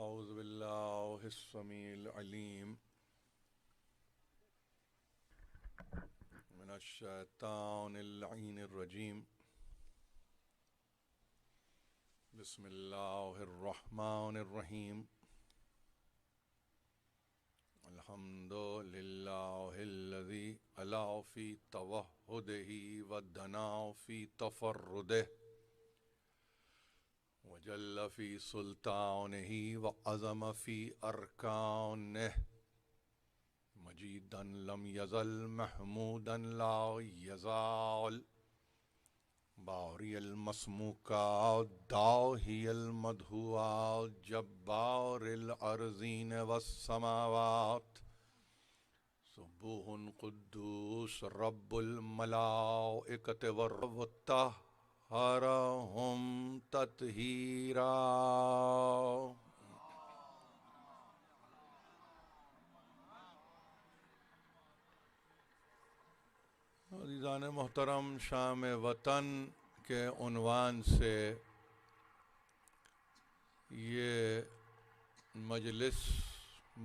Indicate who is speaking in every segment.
Speaker 1: أعوذ بالله السميع العليم من الشيطان اللعين الرجيم. بسم الله الرحمن الرحيم. الحمد لله الذي ألا في توحده ودنا في تفرده وجل في سلطانه وعظم في أركانه مجيدا لم يزل محمودا لا يزال باري المسموكات داهي المدهوات جبار الأرضين والسماوات سبوح قدوس رب الملائكة والروح طهرهم تطهيرا. عزیزان محترم، شام وطن کے عنوان سے یہ مجلس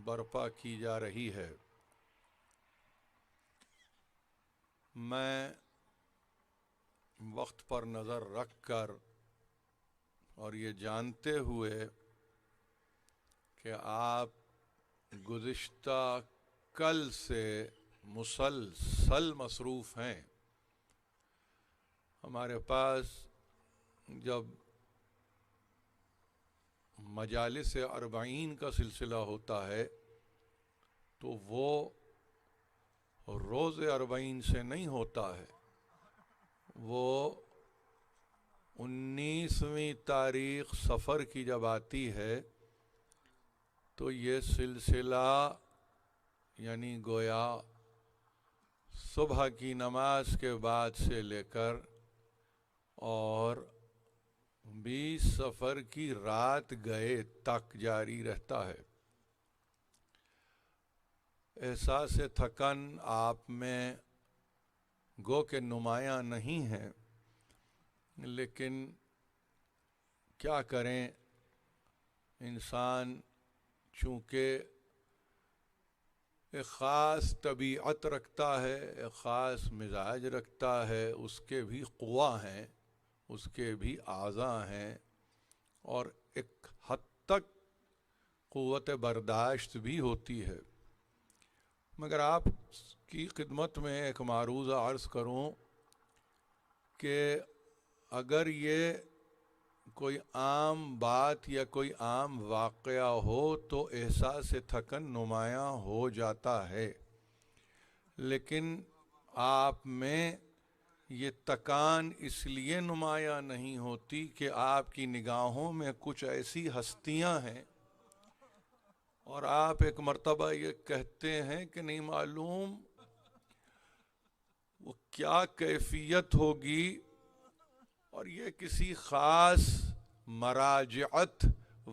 Speaker 1: برپا کی جا رہی ہے. میں وقت پر نظر رکھ کر اور یہ جانتے ہوئے کہ آپ گزشتہ کل سے مسلسل مصروف ہیں، ہمارے پاس جب مجالس اربعین کا سلسلہ ہوتا ہے تو وہ روز اربعین سے نہیں ہوتا ہے، وہ 19ویں تاریخ صفر کی جب آتی ہے تو یہ سلسلہ یعنی گویا صبح کی نماز کے بعد سے لے کر اور 20 صفر کی رات گئے تک جاری رہتا ہے. احساس تھکن آپ میں گو کہ نمایاں نہیں ہے، لیکن کیا کریں، انسان چونکہ ایک خاص طبیعت رکھتا ہے، ایک خاص مزاج رکھتا ہے، اس کے بھی قوا ہیں، اس کے بھی اعضاء ہیں اور ایک حد تک قوت برداشت بھی ہوتی ہے. مگر آپ کی خدمت میں ایک معروضہ عرض کروں کہ اگر یہ کوئی عام بات یا کوئی عام واقعہ ہو تو احساس تھکن نمایاں ہو جاتا ہے، لیکن آپ میں یہ تکان اس لیے نمایاں نہیں ہوتی کہ آپ کی نگاہوں میں کچھ ایسی ہستیاں ہیں اور آپ ایک مرتبہ یہ کہتے ہیں کہ نہیں معلوم وہ کیا کیفیت ہوگی، اور یہ کسی خاص مراجعت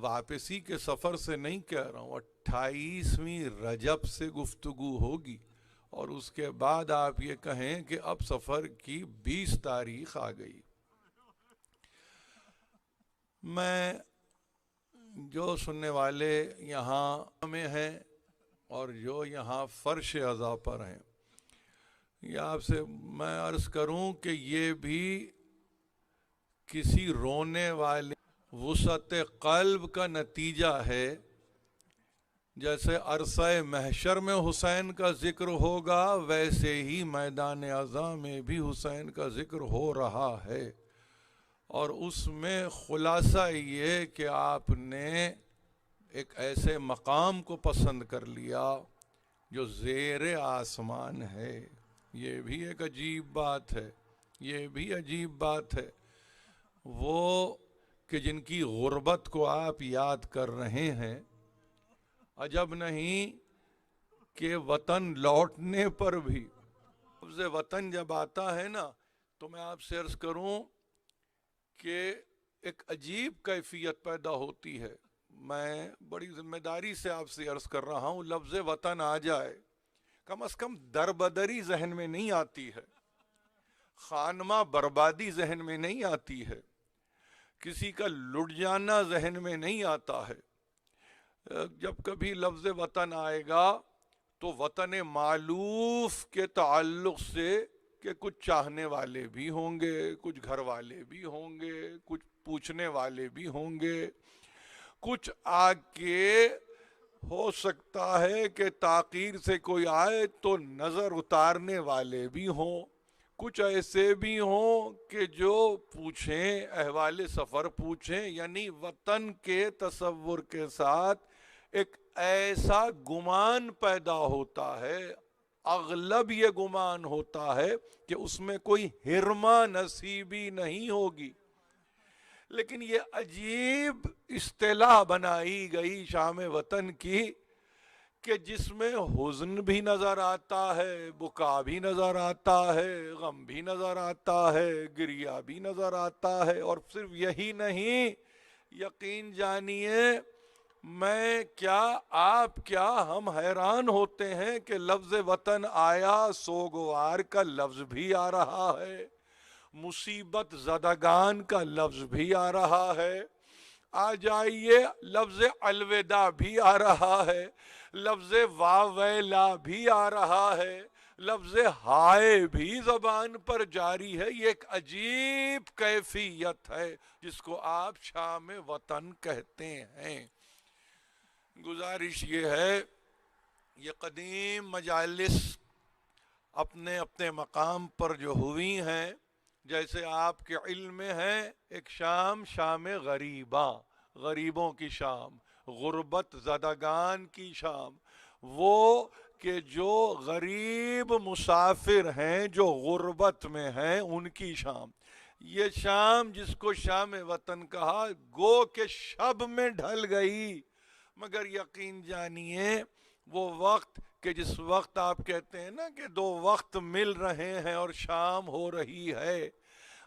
Speaker 1: واپسی کے سفر سے نہیں کہہ رہا ہوں، 28ویں رجب سے گفتگو ہوگی اور اس کے بعد آپ یہ کہیں کہ اب سفر کی 20 تاریخ آ گئی. میں جو سننے والے یہاں میں ہیں اور جو یہاں فرش عزا پر ہیں، یہ آپ سے میں عرض کروں کہ یہ بھی کسی رونے والے وسعت قلب کا نتیجہ ہے. جیسے عرصہ محشر میں حسین کا ذکر ہوگا ویسے ہی میدان عزا میں بھی حسین کا ذکر ہو رہا ہے، اور اس میں خلاصہ یہ کہ آپ نے ایک ایسے مقام کو پسند کر لیا جو زیر آسمان ہے. یہ بھی ایک عجیب بات ہے، یہ بھی عجیب بات ہے. وہ کہ جن کی غربت کو آپ یاد کر رہے ہیں، عجب نہیں کہ وطن لوٹنے پر بھی لفظ وطن جب آتا ہے نا تو میں آپ سے عرض کروں کہ ایک عجیب کیفیت پیدا ہوتی ہے. میں بڑی ذمہ داری سے آپ سے عرض کر رہا ہوں، لفظ وطن آ جائے کم از کم دربدری ذہن میں نہیں آتی ہے، خانمہ بربادی ذہن میں نہیں آتی ہے، کسی کا لٹ جانا ذہن میں نہیں آتا ہے. جب کبھی لفظ وطن آئے گا تو وطن معلوف کے تعلق سے کہ کچھ چاہنے والے بھی ہوں گے، کچھ گھر والے بھی ہوں گے، کچھ پوچھنے والے بھی ہوں گے، کچھ آ کے ہو سکتا ہے کہ تاخیر سے کوئی آئے تو نظر اتارنے والے بھی ہوں، کچھ ایسے بھی ہوں کہ جو پوچھیں، احوال سفر پوچھیں، یعنی وطن کے تصور کے ساتھ ایک ایسا گمان پیدا ہوتا ہے، اغلب یہ گمان ہوتا ہے کہ اس میں کوئی حرمہ نصیبی نہیں ہوگی۔ لیکن یہ عجیب اصطلاح بنائی گئی شام وطن کی کہ جس میں حزن بھی نظر آتا ہے، بکا بھی نظر آتا ہے، غم بھی نظر آتا ہے، گریہ بھی نظر آتا ہے، اور صرف یہی نہیں، یقین جانیے میں کیا آپ کیا ہم حیران ہوتے ہیں کہ لفظ وطن آیا، سوگوار کا لفظ بھی آ رہا ہے، مصیبت زدگان کا لفظ بھی آ رہا ہے، آ جائیے لفظ الوداع بھی آ رہا ہے، لفظ واویلا بھی آ رہا ہے، لفظ ہائے بھی زبان پر جاری ہے۔ یہ ایک عجیب کیفیت ہے جس کو آپ شام وطن کہتے ہیں۔ گزارش یہ ہے، یہ قدیم مجالس اپنے اپنے مقام پر جو ہوئی ہیں، جیسے آپ کے علم میں ہے ایک شام، شام غریباں، غریبوں کی شام، غربت زدگان کی شام، وہ کہ جو غریب مسافر ہیں، جو غربت میں ہیں، ان کی شام۔ یہ شام جس کو شام وطن کہا، گو کہ شب میں ڈھل گئی، مگر یقین جانیے وہ وقت کہ جس وقت آپ کہتے ہیں نا کہ دو وقت مل رہے ہیں اور شام ہو رہی ہے،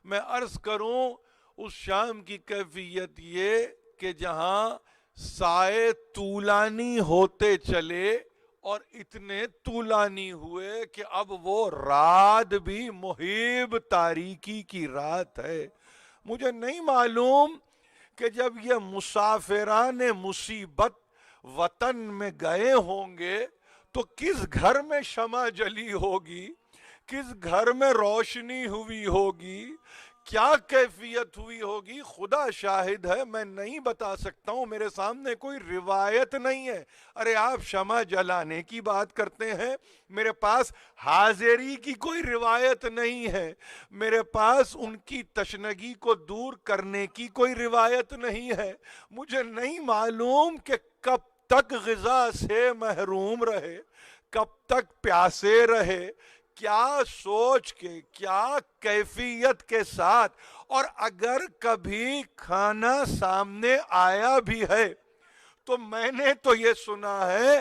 Speaker 1: میں عرض کروں اس شام کی کیفیت یہ کہ جہاں سائے طولانی ہوتے چلے اور اتنے طولانی ہوئے کہ اب وہ رات بھی محیب تاریکی کی رات ہے۔ مجھے نہیں معلوم کہ جب یہ مسافران مصیبت وطن میں گئے ہوں گے تو کس گھر میں شمع جلی ہوگی، کس گھر میں روشنی ہوئی ہوگی، کیا کیفیت ہوئی ہوگی، خدا شاہد ہے میں نہیں بتا سکتا ہوں، میرے سامنے کوئی روایت نہیں ہے۔ ارے آپ شمع جلانے کی بات کرتے ہیں، میرے پاس حاضری کی کوئی روایت نہیں ہے، میرے پاس ان کی تشنگی کو دور کرنے کی کوئی روایت نہیں ہے۔ مجھے نہیں معلوم کہ کب تک غذا سے محروم رہے، کب تک پیاسے رہے، کیا سوچ کے، کیا کیفیت کے ساتھ، اور اگر کبھی کھانا سامنے آیا بھی ہے تو میں نے تو یہ سنا ہے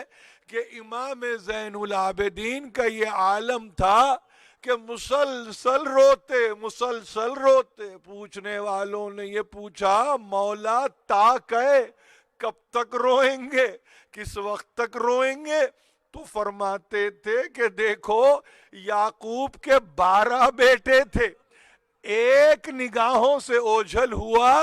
Speaker 1: کہ امام زین العابدین کا یہ عالم تھا کہ مسلسل روتے، پوچھنے والوں نے یہ پوچھا مولا تا کہ کب تک روئیں گے، کس وقت تک روئیں گے؟ تو فرماتے تھے کہ دیکھو یعقوب کے 12 بیٹے تھے، ایک نگاہوں سے اوجھل ہوا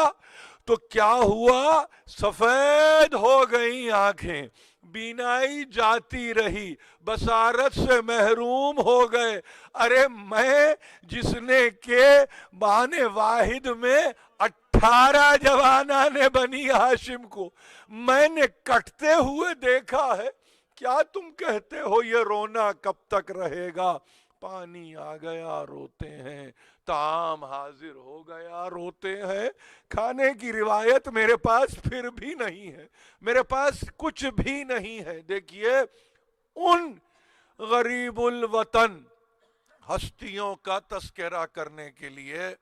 Speaker 1: تو کیا ہوا، سفید ہو گئی آنکھیں، بینائی جاتی رہی، بصارت سے محروم ہو گئے۔ ارے میں جس نے کہ بان واحد میں 18 جوانان بنی ہاشم کو میں نے کٹتے ہوئے دیکھا ہے، کیا تم کہتے ہو یہ رونا کب تک رہے گا؟ پانی آ گیا روتے ہیں، طعام حاضر ہو گیا روتے ہیں، کھانے کی روایت میرے پاس پھر بھی نہیں ہے، میرے پاس کچھ بھی نہیں ہے۔ دیکھیے ان غریب الوطن ہستیوں کا تذکرہ کرنے کے لیے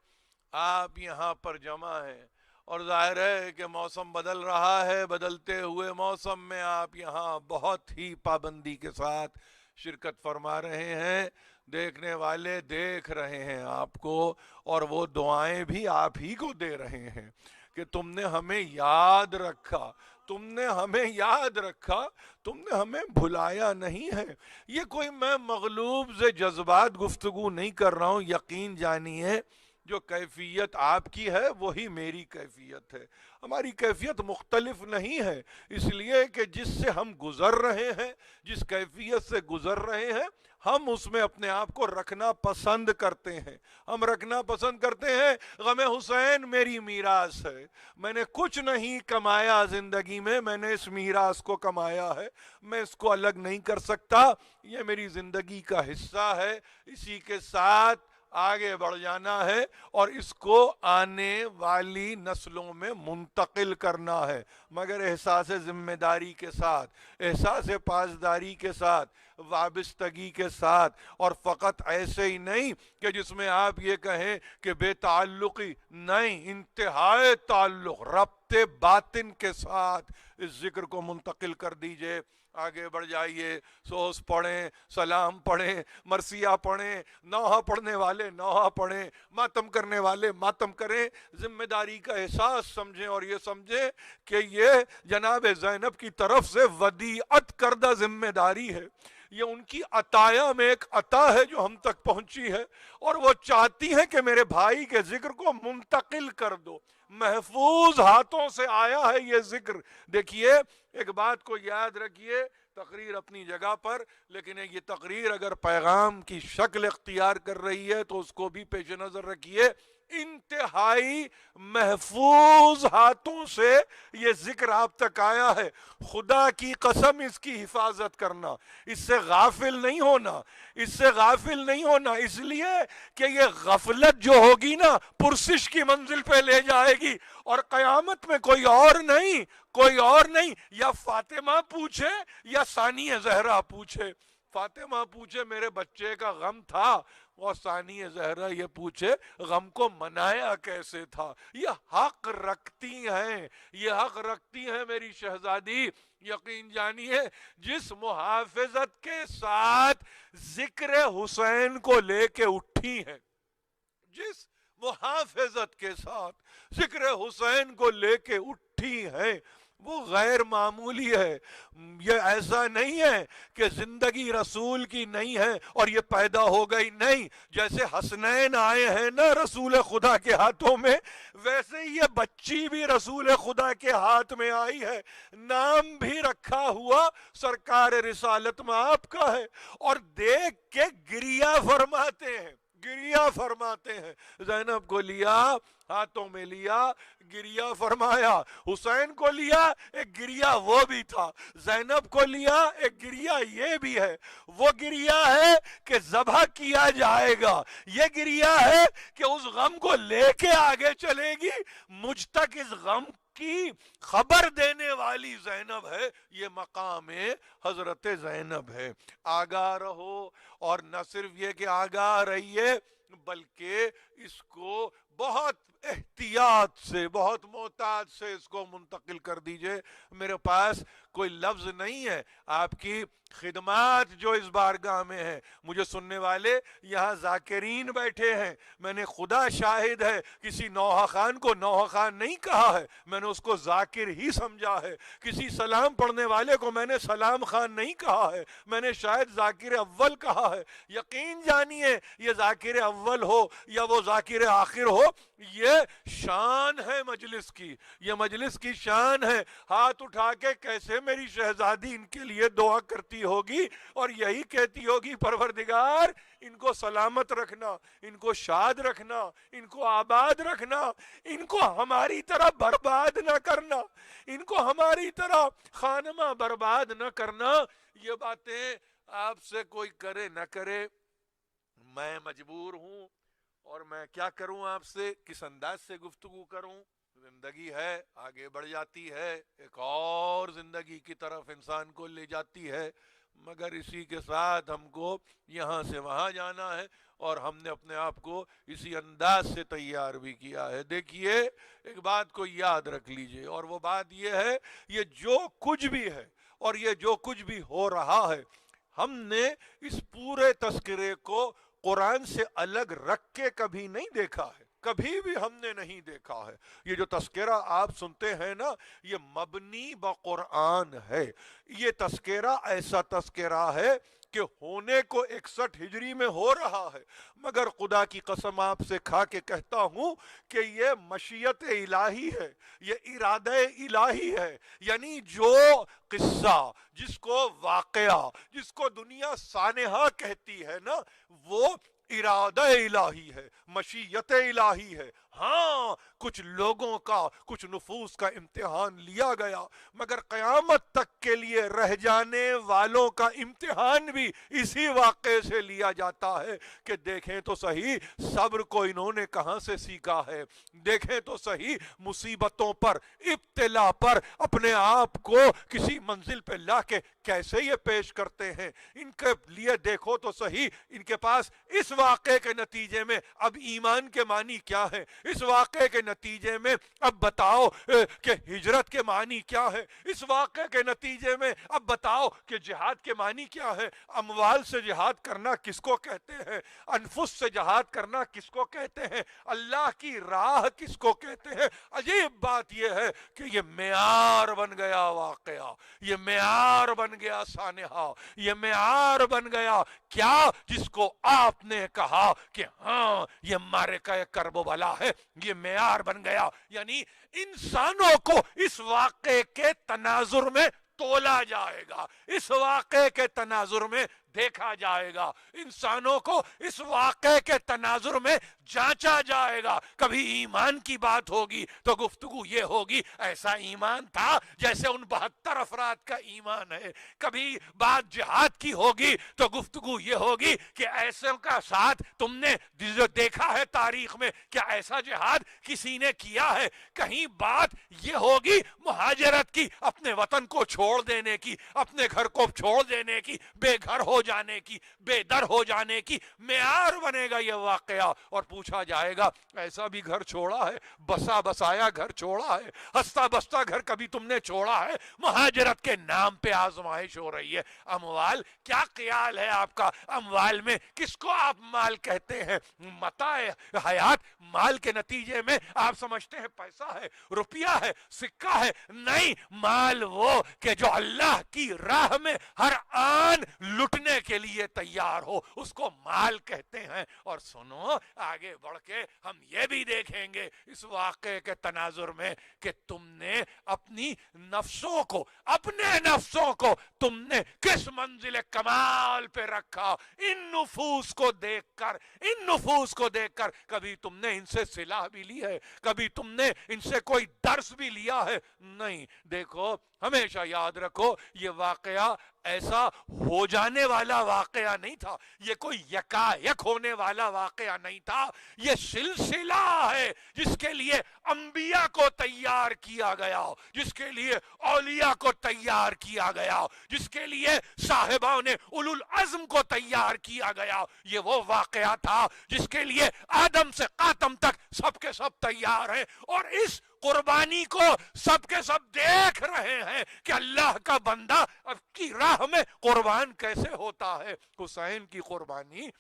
Speaker 1: آپ یہاں پر جمع ہیں، اور ظاہر ہے کہ موسم بدل رہا ہے، بدلتے ہوئے موسم میں آپ یہاں بہت ہی پابندی کے ساتھ شرکت فرما رہے ہیں، دیکھنے والے دیکھ رہے ہیں آپ کو، اور وہ دعائیں بھی آپ ہی کو دے رہے ہیں کہ تم نے ہمیں یاد رکھا، تم نے ہمیں یاد رکھا، تم نے ہمیں بھلایا نہیں ہے۔ یہ کوئی میں مغلوب سے جذبات گفتگو نہیں کر رہا ہوں، یقین جانیے جو کیفیت آپ کی ہے وہی میری کیفیت ہے. ہماری کیفیت مختلف نہیں ہے، اس لیے کہ جس سے ہم گزر رہے ہیں، جس کیفیت سے گزر رہے ہیں، ہم اس میں اپنے آپ کو رکھنا پسند کرتے ہیں. ہم رکھنا پسند کرتے ہیں غم حسین میری میراث ہے، میں نے کچھ نہیں کمایا زندگی میں نے اس میراث کو کمایا ہے، میں اس کو الگ نہیں کر سکتا، یہ میری زندگی کا حصہ ہے، اسی کے ساتھ آگے بڑھ جانا ہے اور اس کو آنے والی نسلوں میں منتقل کرنا ہے، مگر احساس ذمہ داری کے ساتھ، احساس پاسداری کے ساتھ، وابستگی کے ساتھ، اور فقط ایسے ہی نہیں کہ جس میں آپ یہ کہیں کہ بے تعلقی نہیں، انتہائی تعلق، ربط باطن کے ساتھ اس ذکر کو منتقل کر دیجئے. آگے بڑھ جائیے، سوس پڑھیں، سلام پڑھیں، مرثیہ پڑھیں، نوحہ پڑھنے والے نوحہ پڑھیں، ماتم کرنے والے ماتم کریں. ذمہ داری کا احساس سمجھیں اور یہ سمجھیں کہ یہ جناب زینب کی طرف سے ودیعت کردہ ذمہ داری ہے، یہ ان کی عطایا میں ایک عطا ہے جو ہم تک پہنچی ہے، اور وہ چاہتی ہیں کہ میرے بھائی کے ذکر کو منتقل کر دو. محفوظ ہاتھوں سے آیا ہے یہ ذکر. دیکھیے ایک بات کو یاد رکھیے، تقریر اپنی جگہ پر، لیکن یہ تقریر اگر پیغام کی شکل اختیار کر رہی ہے تو اس کو بھی پیش نظر رکھیے. انتہائی محفوظ ہاتھوں سے یہ ذکر آپ تک آیا ہے. خدا کی قسم اس کی حفاظت کرنا، اس سے غافل نہیں ہونا، اس سے غافل نہیں ہونا، اس لیے کہ یہ غفلت جو ہوگی نا پرسش کی منزل پہ لے جائے گی، اور قیامت میں کوئی اور نہیں، یا فاطمہ پوچھے یا ثانیہ زہرا پوچھے. فاطمہ پوچھے میرے بچے کا غم تھا، اور ثانیہ زہرا یہ پوچھے غم کو منایا کیسے تھا. یہ حق رکھتی ہیں میری شہزادی. یقین جانیے جس محافظت کے ساتھ ذکر حسین کو لے کے اٹھی ہیں، جس محافظت کے ساتھ ذکر حسین کو لے کے اٹھی ہیں، وہ غیر معمولی ہے. یہ ایسا نہیں ہے کہ زندگی رسول کی نہیں ہے اور یہ پیدا ہو گئی، نہیں. جیسے حسنین آئے ہیں نا رسول خدا کے ہاتھوں میں، ویسے ہی یہ بچی بھی رسول خدا کے ہاتھ میں آئی ہے. نام بھی رکھا ہوا سرکار رسالت میں آپ کا ہے، اور دیکھ کے گریہ فرماتے ہیں. زینب کو لیا، ہاتھوں میں لیا، گریہ فرمایا. حسین کو لیا، ایک گریہ وہ بھی تھا. زینب کو لیا، ایک گریہ یہ بھی ہے. وہ گریہ ہے کہ ذبح کیا جائے گا، یہ گریہ ہے کہ اس غم کو لے کے آگے چلے گی. مجھ تک اس غم کی خبر دینے والی زینب ہے. یہ مقام حضرت زینب ہے. آگاہ رہو، اور نہ صرف یہ کہ آگاہ رہیے بلکہ اس کو بہت احتیاط سے، بہت محتاط سے اس کو منتقل کر دیجئے. میرے پاس کوئی لفظ نہیں ہے آپ کی خدمات جو اس بارگاہ میں ہے. مجھے سننے والے یہاں ذاکرین بیٹھے ہیں، میں نے خدا شاہد ہے کسی نوحہ خان کو نوحہ خان نہیں کہا ہے، میں نے اس کو ذاکر ہی سمجھا ہے. کسی سلام پڑھنے والے کو میں نے سلام خان نہیں کہا ہے، میں نے شاید ذاکر اول کہا ہے. یقین جانیے یہ ذاکر اول ہو یا وہ ذاکر آخر ہو، یہ شان ہے مجلس کی، یہ مجلس کی شان ہے. ہاتھ اٹھا کے کیسے میری شہزادی ان کے لیے دعا کرتی ہوگی اور یہی کہتی ہوگی پروردگار ان کو سلامت رکھنا، ان کو شاد رکھنا، ان کو آباد رکھنا، ان کو ہماری طرح برباد نہ کرنا، ان کو ہماری طرح خانمہ برباد نہ کرنا. یہ باتیں آپ سے کوئی کرے نہ کرے، میں مجبور ہوں، اور میں کیا کروں، آپ سے کس انداز سے گفتگو کروں. زندگی ہے، آگے بڑھ جاتی ہے، ایک اور زندگی کی طرف انسان کو لے جاتی ہے، مگر اسی کے ساتھ ہم کو یہاں سے وہاں جانا ہے، اور ہم نے اپنے آپ کو اسی انداز سے تیار بھی کیا ہے. دیکھیے ایک بات کو یاد رکھ لیجئے، اور وہ بات یہ ہے، یہ جو کچھ بھی ہے اور یہ جو کچھ بھی ہو رہا ہے، ہم نے اس پورے تذکرے کو قرآن سے الگ رکھ کے کبھی نہیں دیکھا ہے.
Speaker 2: کبھی بھی ہم نے نہیں دیکھا ہے۔ یہ جو تذکرہ آپ سنتے ہیں نا، یہ مبنی بقرآن ہے۔ یہ تذکرہ ایسا تذکرہ ہے کہ ہونے کو 61 ہجری میں ہو رہا ہے، مگر خدا کی قسم آپ سے کھا کے کہتا ہوں کہ یہ مشیت الہی ہے، یہ ارادہ الہی ہے۔ یعنی جو قصہ، جس کو واقعہ، جس کو دنیا سانحہ کہتی ہے نا، وہ ارادہ الہی ہے، مشیت الہی ہے۔ ہاں کچھ لوگوں کا، کچھ نفوس کا امتحان لیا گیا، مگر قیامت تک کے لیے رہ جانے والوں کا امتحان بھی اسی واقعے سے لیا جاتا ہے کہ دیکھیں تو صحیح صبر کو انہوں نے کہاں سے سیکھا ہے، دیکھیں تو صحیح مصیبتوں پر، ابتلا پر اپنے آپ کو کسی منزل پہ لا کے کیسے یہ پیش کرتے ہیں۔ ان کے لیے دیکھو تو صحیح ان کے پاس اس واقعے کے نتیجے میں اب ایمان کے معنی کیا ہے، اس واقعے کے نتیجے میں اب بتاؤ کہ ہجرت کے معنی کیا ہے، اس واقعے کے نتیجے میں اب بتاؤ کہ جہاد کے معنی کیا ہے، اموال سے جہاد کرنا کس کو کہتے ہیں، انفس سے جہاد کرنا کس کو کہتے ہیں، اللہ کی راہ کس کو کہتے ہیں۔ عجیب بات یہ ہے کہ یہ معیار بن گیا واقعہ، یہ معیار بن گیا سانحہ، یہ معیار بن گیا کیا، جس کو آپ نے کہا کہ ہاں یہ معرکہ کرب و بلا ہے، یہ معیار بن گیا۔ یعنی انسانوں کو اس واقعے کے تناظر میں تولا جائے گا، اس واقعے کے تناظر میں دیکھا جائے گا، انسانوں کو اس واقعے کے تناظر میں جانچا جائے گا۔ کبھی ایمان کی بات ہوگی تو گفتگو یہ ہوگی ایسا ایمان تھا جیسے ان 72 افراد کا ایمان ہے، کبھی بات جہاد کی ہوگی تو گفتگو یہ ہوگی کہ ایسے کا ساتھ تم نے جو دیکھا ہے تاریخ میں کیا ایسا جہاد کسی نے کیا ہے، کہیں بات یہ ہوگی مہاجرت کی، اپنے وطن کو چھوڑ دینے کی، اپنے گھر کو چھوڑ دینے کی، بے گھر ہو جانے کی، بے در ہو جانے کی۔ معیار بنے گا یہ واقعہ اور پوچھا جائے گا ایسا بھی گھر چھوڑا ہے، بسا بسایا گھر چھوڑا ہے، ہستا بستا گھر کبھی تم نے چھوڑا ہے؟ مہاجرت کے نام پہ آزمائش ہو رہی ہے۔ اموال، کیا خیال ہے آپ کا اموال میں؟ کس کو آپ مال کہتے ہیں؟ متاع حیات مال کے نتیجے میں آپ سمجھتے ہیں پیسہ ہے، روپیہ ہے، سکہ ہے؟ نہیں، مال وہ کہ جو اللہ کی راہ میں ہر آن لٹنے کے لیے تیار ہو، اس کو مال کہتے ہیں۔ اور سنو آگے بڑھ کے ہم یہ بھی دیکھیں گے اس واقعے کے تناظر میں کہ تم نے اپنی نفسوں کو، اپنے نفسوں کو تم نے کس منزل کمال پہ رکھا۔ ان نفوس کو دیکھ کر، ان نفوس کو دیکھ کر کبھی تم نے ان سے صلاح بھی لی ہے، کبھی تم نے ان سے کوئی درس بھی لیا ہے؟ نہیں۔ دیکھو ہمیشہ یاد رکھو یہ واقعہ ایسا ہو جانے والا واقعہ نہیں تھا، یہ کوئی یکا یک ہونے والا واقعہ نہیں تھا، یہ سلسلہ ہے جس کے لیے انبیاء کو تیار کیا گیا، جس کے لیے اولیاء کو تیار کیا گیا، جس کے لیے صاحبان اولو العزم کو تیار کیا گیا۔ یہ وہ واقعہ تھا جس کے لیے آدم سے قاتم تک سب کے سب تیار ہیں، اور اس قربانی کو سب کے سب دیکھ رہے ہیں کہ اللہ کا بندہ اب کی راہ میں قربان کیسے ہوتا ہے۔ حسین کی قربانی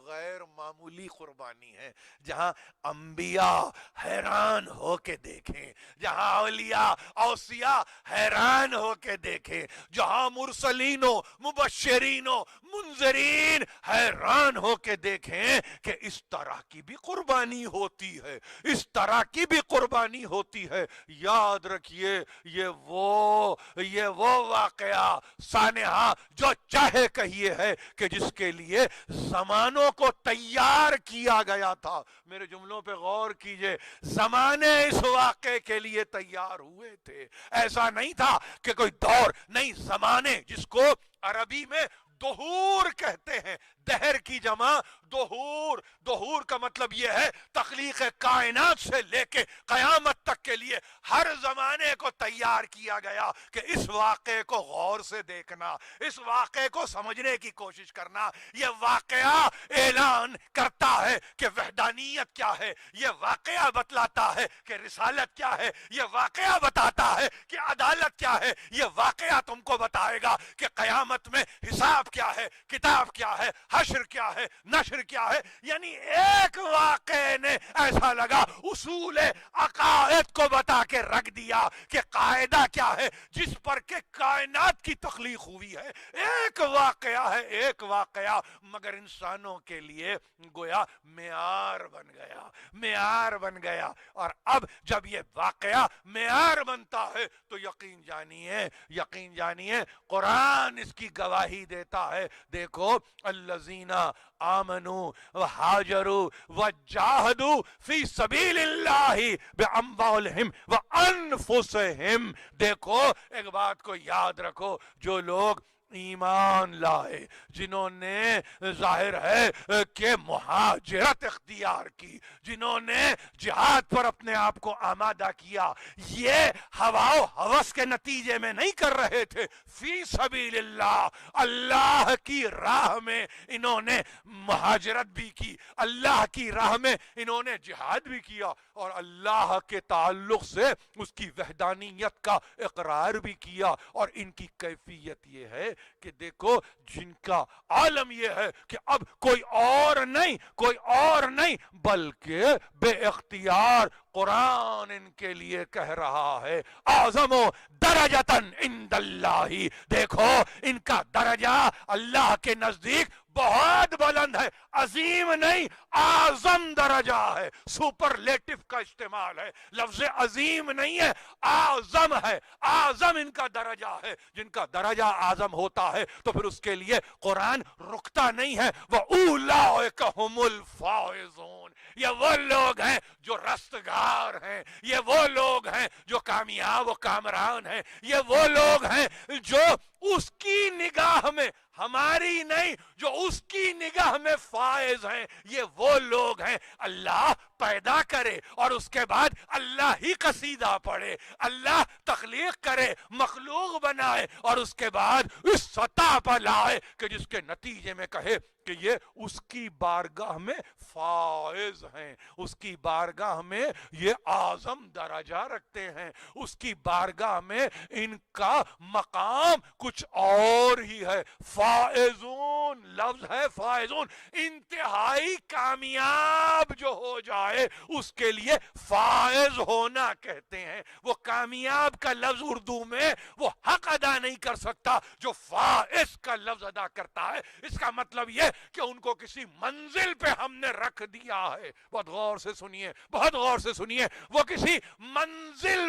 Speaker 2: غیر معمولی قربانی ہے، جہاں انبیاء حیران ہو کے دیکھیں، جہاں اولیاء اوصیاء حیران ہو کے دیکھیں، جہاں مرسلین و مبشرین و منذرین حیران ہو کے دیکھیں کہ اس طرح کی بھی قربانی ہوتی ہے، اس طرح کی بھی قربانی ہوتی ہے۔ یاد رکھیے یہ وہ واقعہ سانحہ جو چاہے کہیے ہے کہ جس کے لیے زمانوں کو تیار کیا گیا تھا۔ میرے جملوں پہ غور کیجئے، زمانے اس واقعے کے لیے تیار ہوئے تھے۔ ایسا نہیں تھا کہ کوئی دور نہیں، زمانے جس کو عربی میں دہور کہتے ہیں، دہر کی جمع دہور، دہور کا مطلب یہ ہے تخلیق کائنات سے لے کے قیامت تک کے لیے ہر زمانے کو تیار کیا گیا کہ اس واقعے کو غور سے دیکھنا، اس واقعے کو سمجھنے کی کوشش کرنا۔ یہ واقعہ اعلان کرتا ہے کہ وحدانیت کیا ہے، یہ واقعہ بتلاتا ہے کہ رسالت کیا ہے، یہ واقعہ بتاتا ہے کہ کہ عدالت کیا ہے، یہ واقعہ تم کو بتائے گا کہ قیامت میں حساب کیا ہے، کتاب کیا ہے، حشر کیا ہے، نشر کیا ہے. یعنی ایک واقعے نے ایسا لگا اصول عقائد کو بتا کے رکھ دیا کہ قاعدہ کیا ہے جس پر کہ کائنات کی تخلیق ہوئی ہے. ایک واقعہ ہے، ایک واقعہ، مگر انسانوں کے لیے گویا معیار بن گیا، معیار بن گیا. اور اب جب یہ واقعہ معیار بنتا ہے تو یقین جانیے، یقین جانیے قرآن اس کی گواہی دیتا ہے. دیکھو الذین آمنوا وہاجروا وجاہدوا فی سبیل اللہ باموالہم وانفسہم. دیکھو ایک بات کو یاد رکھو، جو لوگ ایمان لائے، جنہوں نے ظاہر ہے کہ مہاجرت اختیار کی، جنہوں نے جہاد پر اپنے آپ کو آمادہ کیا، یہ ہوا و ہوس کے نتیجے میں نہیں کر رہے تھے. فی سبیل اللہ، اللہ کی راہ میں انہوں نے مہاجرت بھی کی، اللہ کی راہ میں انہوں نے جہاد بھی کیا، اور اللہ کے تعلق سے اس کی وحدانیت کا اقرار بھی کیا. اور ان کی کیفیت یہ ہے کہ دیکھو جن کا عالم یہ ہے کہ اب کوئی اور نہیں، کوئی اور نہیں، بلکہ بے اختیار قرآن ان کے لیے کہہ رہا ہے اعظم درجتاً عند اللہ. دیکھو ان کا درجہ اللہ کے نزدیک بہت بلند ہے، عظیم نہیں، اعظم درجہ ہے. سپرلیٹو کا استعمال ہے، لفظ عظیم نہیں ہے، اعظم ہے. اعظم ان کا درجہ ہے. جن کا درجہ اعظم ہوتا ہے تو پھر اس کے لیے قرآن رکتا نہیں ہے. وَأُولَٰئِكَ هُمُ الْفَائِزُونَ. یہ وہ لوگ ہیں جو رستگار ہیں، یہ وہ لوگ ہیں جو کامیاب و کامران ہیں، یہ وہ لوگ ہیں جو اس کی نگاہ میں، ہماری نہیں، جو اس کی نگاہ میں فائز ہیں. یہ وہ لوگ ہیں اللہ پیدا کرے اور اس کے بعد اللہ ہی قصیدہ پڑھے، اللہ تخلیق کرے، مخلوق بنائے اور اس کے بعد اس سطح پر لائے کہ جس کے نتیجے میں کہے کہ یہ اس کی بارگاہ میں فائز ہیں، اس کی بارگاہ میں یہ اعظم درجہ رکھتے ہیں، اس کی بارگاہ میں ان کا مقام کچھ اور ہی ہے. فائزون لفظ ہے، فائزون انتہائی کامیاب جو ہو جائے اس کے لیے فائز ہونا کہتے ہیں. وہ کامیاب کا لفظ اردو میں وہ حق ادا نہیں کر سکتا جو فائز کا لفظ ادا کرتا ہے. اس کا مطلب یہ کہ ان کو کسی منزل پہ ہم نے رکھ دیا ہے. بہت غور سے سنیے، بہت غور سے سنیے. وہ کسی منزل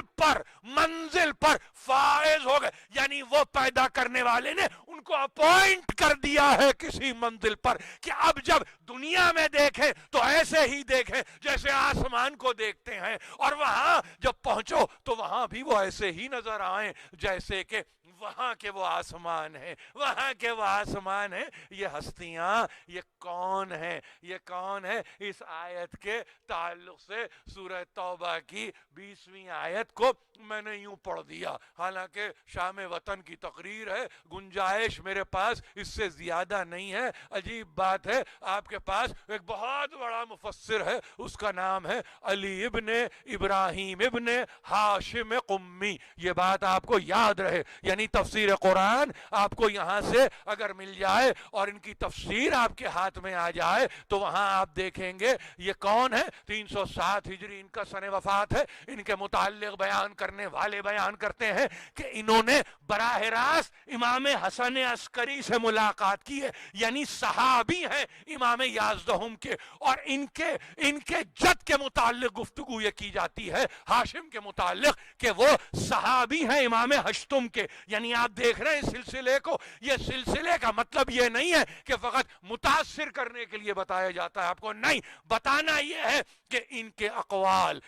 Speaker 2: پر فائز ہو گئے، یعنی وہ پیدا کرنے والے نے ان کو اپوائنٹ کر دیا ہے کسی منزل پر کہ اب جب دنیا میں دیکھیں تو ایسے ہی دیکھیں جیسے آسمان کو دیکھتے ہیں، اور وہاں جب پہنچو تو وہاں بھی وہ ایسے ہی نظر آئیں جیسے کہ وہاں کے وہ آسمان ہیں، وہاں کے وہ آسمان ہیں. یہ ہستیاں، یہ کون ہیں، یہ کون ہے؟ اس آیت کے تعلق سے سورہ توبہ کی 20ویں آیت کو میں نے یوں پڑھ دیا، حالانکہ شام وطن کی تقریر ہے، گنجائش میرے پاس اس سے زیادہ نہیں ہے. عجیب بات ہے، آپ کے پاس ایک بہت بڑا مفسر ہے، اس کا نام ہے علی ابن ابراہیم ابن ہاشم قمی. یہ بات آپ کو یاد رہے، یعنی تفسیر قرآن آپ کو یہاں سے اگر مل جائے اور ان کی تفسیر آپ کے ہاتھ میں آ جائے تو وہاں آپ دیکھیں گے یہ کون ہے. 307 ہجری ان کا سن وفات ہے. ان کے متعلق بیان کرنے والے بیان کرتے ہیں کہ انہوں نے براہ راست امام حسن عسکری سے ملاقات کی ہے، یعنی صحابی ہیں امام یازدہم کے، اور ان کے جد کے متعلق گفتگو یہ کی جاتی ہے ہاشم کے متعلق کہ وہ صحابی ہیں امام ہشتم کے. یعنی آپ دیکھ رہے ہیں اس سلسلے کو، یہ سلسلے کا مطلب یہ نہیں ہے کہ فقط متاثر کرنے کے لیے بتایا جاتا ہے آپ کو، نہیں، بتانا یہ ہے کہ ان کے اقوال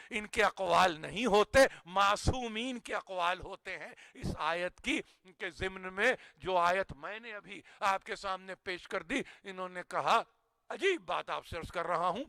Speaker 2: نہیں ہوتے، معصومین کے اقوال ہوتے ہیں. اس آیت کی کے ضمن میں جو آیت میں نے ابھی آپ کے سامنے پیش کر دی، انہوں نے کہا عجیب بات آپ سے عرض کر رہا ہوں،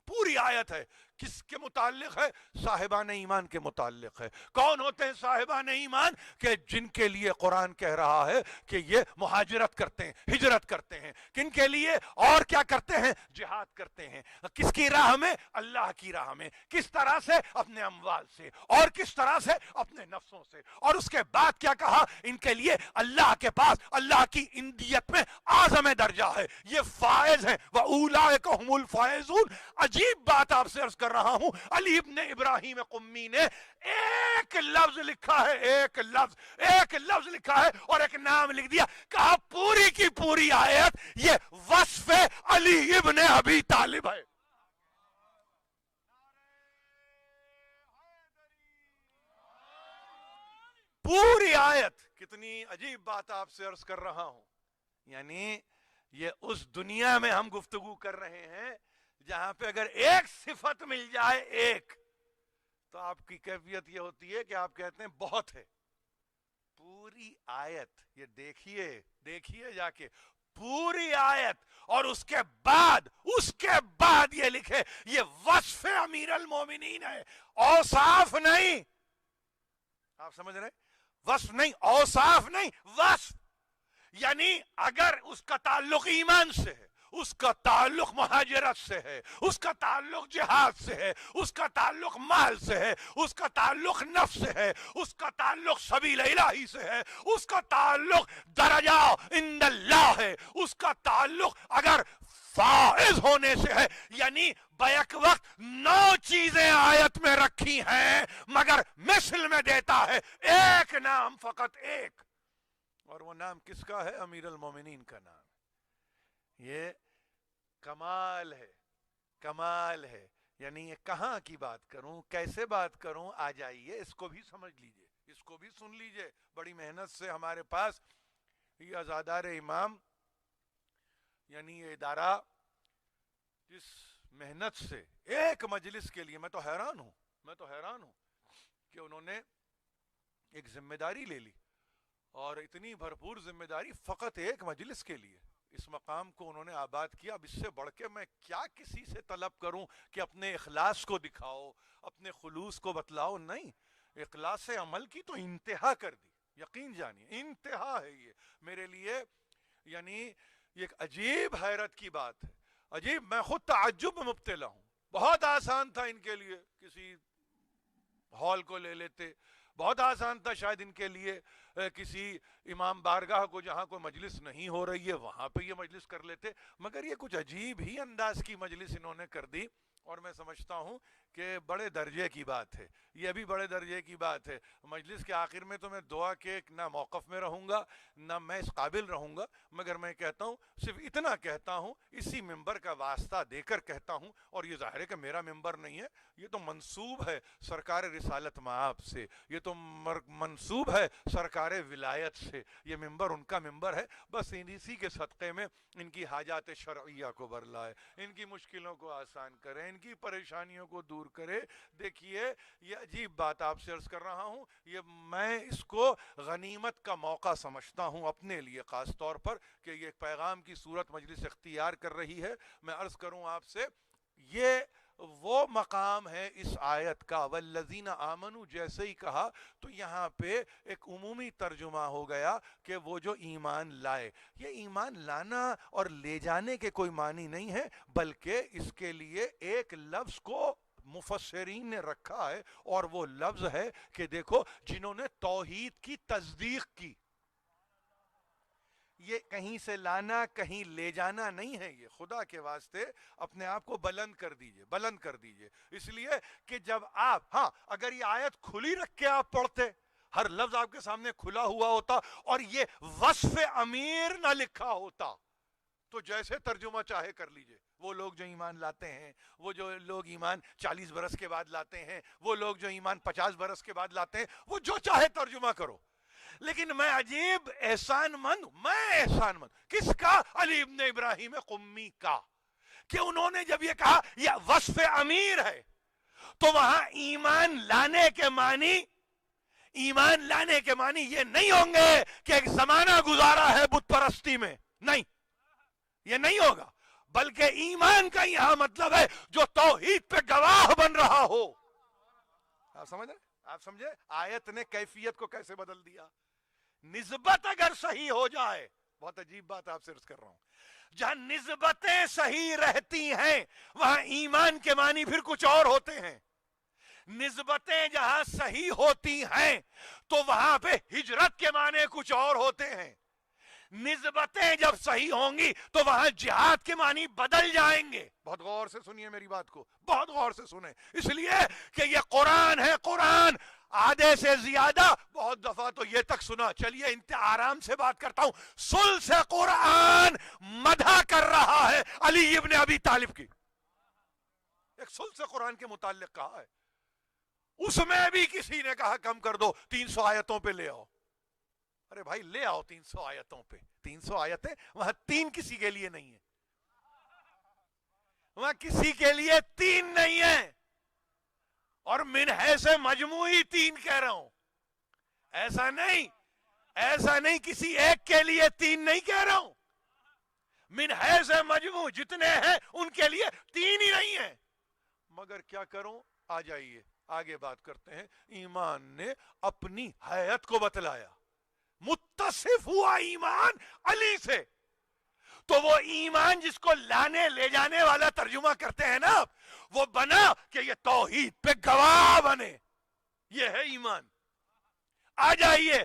Speaker 2: پوری آیت ہے کس کے متعلق ہے؟ صاحبان ایمان کے متعلق ہے۔ کون ہوتے ہیں صاحبان ایمان؟ کہ جن کے لیے قرآن کہہ رہا ہے کہ یہ مہاجرت کرتے ہیں، ہجرت کرتے ہیں۔ کن کے لیے؟ اور کیا کرتے ہیں؟ جہاد کرتے ہیں۔ کس کی راہ میں؟ اللہ کی راہ میں۔ کس طرح سے؟ اپنے اموال سے، اور کس طرح سے؟ اپنے نفسوں سے۔ اور اس کے بعد کیا کہا؟ ان کے لیے اللہ کے پاس اللہ کی اندیت میں اعظم درجہ ہے، یہ فائز ہیں۔ وَأُولَٰئِكَ هُمُ الْفَائِزُونَ۔ عجیب بات آپ سے عرض کر رہا ہوں، علی ابن ابراہیم قمی نے ایک لفظ لکھا ہے، ایک لفظ لکھا ہے اور ایک نام لکھ دیا، کہا پوری کی پوری آیت یہ وصف علی ابن ابی طالب ہے۔ پوری آیت۔ کتنی عجیب بات آپ سے عرض کر رہا ہوں، یعنی یہ اس دنیا میں ہم گفتگو کر رہے ہیں جہاں پہ اگر ایک صفت مل جائے، ایک، تو آپ کی کیفیت یہ ہوتی ہے کہ آپ کہتے ہیں بہت ہے۔ پوری آیت یہ دیکھیے جا کے، پوری آیت، اور اس کے بعد یہ لکھے یہ وصف امیر المومنین ہے، اوصاف نہیں۔ آپ سمجھ رہے؟ وصف نہیں، اوصاف نہیں، وصف۔ یعنی اگر اس کا تعلق ایمان سے ہے، اس کا تعلق مہاجرت سے ہے، اس کا تعلق جہاد سے ہے، اس کا تعلق مال سے ہے، اس کا تعلق نفس سے ہے، اس کا تعلق سبیل الہی سے ہے، اس کا تعلق درجہ عند اللہ ہے، اس کا تعلق اگر فائز ہونے سے ہے، یعنی بیک وقت 9 چیزیں آیت میں رکھی ہیں مگر مثل میں دیتا ہے ایک نام، فقط ایک، اور وہ نام کس کا ہے؟ امیر المومنین کا نام۔ یہ کمال ہے۔ یعنی یہ کہاں کی بات کروں، کیسے بات کروں؟ آ جائیے، اس کو بھی سمجھ لیجئے، اس کو بھی سن لیجئے۔ بڑی محنت سے ہمارے پاس یہ ازادار امام، یعنی یہ ادارہ، جس محنت سے ایک مجلس کے لیے، میں تو حیران ہوں کہ انہوں نے ایک ذمہ داری لے لی، اور اتنی بھرپور ذمہ داری فقط ایک مجلس کے لیے۔ اس مقام کو انہوں نے آباد کیا۔ اب اس سے بڑھ کے میں کیا کسی سے طلب کروں کہ اپنے اخلاص کو دکھاؤ، اپنے خلوص کو بتلاؤ؟ نہیں، اخلاص عمل کی تو انتہا کر دی، یقین جانیے انتہا ہے یہ میرے لیے۔ یعنی یہ ایک عجیب حیرت کی بات ہے، عجیب، میں خود تعجب میں مبتلا ہوں۔ بہت آسان تھا ان کے لیے، کسی ہال کو لے لیتے، بہت آسان تھا شاید ان کے لیے کسی امام بارگاہ کو جہاں کوئی مجلس نہیں ہو رہی ہے وہاں پہ یہ مجلس کر لیتے، مگر یہ کچھ عجیب ہی انداز کی مجلس انہوں نے کر دی، اور میں سمجھتا ہوں کہ بڑے درجے کی بات ہے، یہ بھی بڑے درجے کی بات ہے۔ مجلس کے آخر میں تو میں دعا کے نہ موقف میں رہوں گا، نہ میں اس قابل رہوں گا، مگر میں کہتا ہوں، صرف اتنا کہتا ہوں، اسی ممبر کا واسطہ دے کر کہتا ہوں، اور یہ ظاہر ہے کہ میرا ممبر نہیں ہے، یہ تو منسوب ہے سرکار رسالت مآب سے، یہ تو منسوب ہے سرکار ولایت سے، یہ ممبر ان کا ممبر ہے، بس اسی کے صدقے میں ان کی حاجات شرعیہ کو برلائے، ان کی مشکلوں کو آسان کرے، ان کی پریشانیوں کو دور کرے۔ دیکھیے یہ عجیب بات آپ سے عرض کر رہا ہوں، یہ میں اس کو غنیمت کا موقع سمجھتا ہوں اپنے لیے خاص طور پر، کہ یہ ایک پیغام کی صورت مجلس اختیار کر رہی ہے۔ میں عرض کروں آپ سے، یہ وہ مقام ہے اس آیت کا، والذین آمنوا جیسے ہی کہا تو یہاں پہ ایک عمومی ترجمہ ہو گیا کہ وہ جو ایمان لائے۔ یہ ایمان لانا اور لے جانے کے کوئی معنی نہیں ہے، بلکہ اس کے لیے ایک لفظ کو مفسرین نے رکھا ہے، اور وہ لفظ ہے کہ دیکھو جنہوں نے توحید کی تصدیق کی۔ یہ کہیں سے لانا کہیں لے جانا نہیں ہے، یہ خدا کے واسطے اپنے آپ کو بلند کر دیجئے، اس لیے کہ جب آپ، ہاں اگر یہ آیت کھلی رکھ کے آپ پڑھتے، ہر لفظ آپ کے سامنے کھلا ہوا ہوتا، اور یہ وصف امیر نہ لکھا ہوتا، تو جیسے ترجمہ چاہے کر لیجئے۔ وہ لوگ جو ایمان لاتے ہیں، وہ جو لوگ ایمان 40 برس کے بعد لاتے ہیں، وہ لوگ جو ایمان 50 برس کے بعد لاتے ہیں، وہ جو چاہے ترجمہ کرو، لیکن میں عجیب احسان مند، کس کا؟ علی ابن ابراہیم قمی کا، کہ انہوں نے جب یہ کہا یہ وصف امیر ہے، تو وہاں ایمان لانے کے معنی یہ نہیں ہوں گے کہ ایک زمانہ گزارا ہے بت پرستی میں، نہیں، یہ نہیں ہوگا، بلکہ ایمان کا یہاں مطلب ہے جو توحید پہ گواہ بن رہا ہو. آپ سمجھ رہے؟ آپ سمجھے آیت نے کیفیت کو کیسے بدل دیا؟ نسبت اگر صحیح ہو جائے، بہت عجیب بات آپ سے عرض کر رہا ہوں، جہاں نسبتیں صحیح رہتی ہیں وہاں ایمان کے معنی پھر کچھ اور ہوتے ہیں. نسبتیں جہاں صحیح ہوتی ہیں تو وہاں پہ ہجرت کے معنی کچھ اور ہوتے ہیں. نسبتیں جب صحیح ہوں گی تو وہاں جہاد کے معنی بدل جائیں گے. بہت غور سے سنیے میری بات کو، بہت غور سے سنیں، اس لیے کہ یہ قرآن ہے. قرآن آدھے سے زیادہ بہت دفعہ تو یہ تک سنا. چلیے آرام سے بات کرتا ہوں. ثلث قرآن مدح کر رہا ہے علی ابن ابی طالب کی. ایک ثلث قرآن کے متعلق کہا ہے. اس میں بھی کسی نے کہا کم کر دو، 300 آیتوں پہ لے آؤ. ارے بھائی لے آؤ 300 آیتوں پہ. 300 آیتیں وہاں 3 کسی کے لیے نہیں ہے، وہاں کسی کے لیے 3 نہیں ہے. اور من حیث مجموعی 3 کہہ رہا ہوں. ایسا نہیں کسی ایک کے لیے 3 نہیں کہہ رہا ہوں. من حیث مجموع جتنے ہیں ان کے لیے 3 ہی نہیں ہیں. مگر کیا کروں؟ آ جائیے آگے بات کرتے ہیں. ایمان نے اپنی حیت کو بتلایا، متصف ہوا ایمان علی سے. تو وہ ایمان جس کو لانے لے جانے والا ترجمہ کرتے ہیں نا، وہ بنا کہ یہ توحید پہ گواہ بنے. یہ ہے ایمان. آ جائیے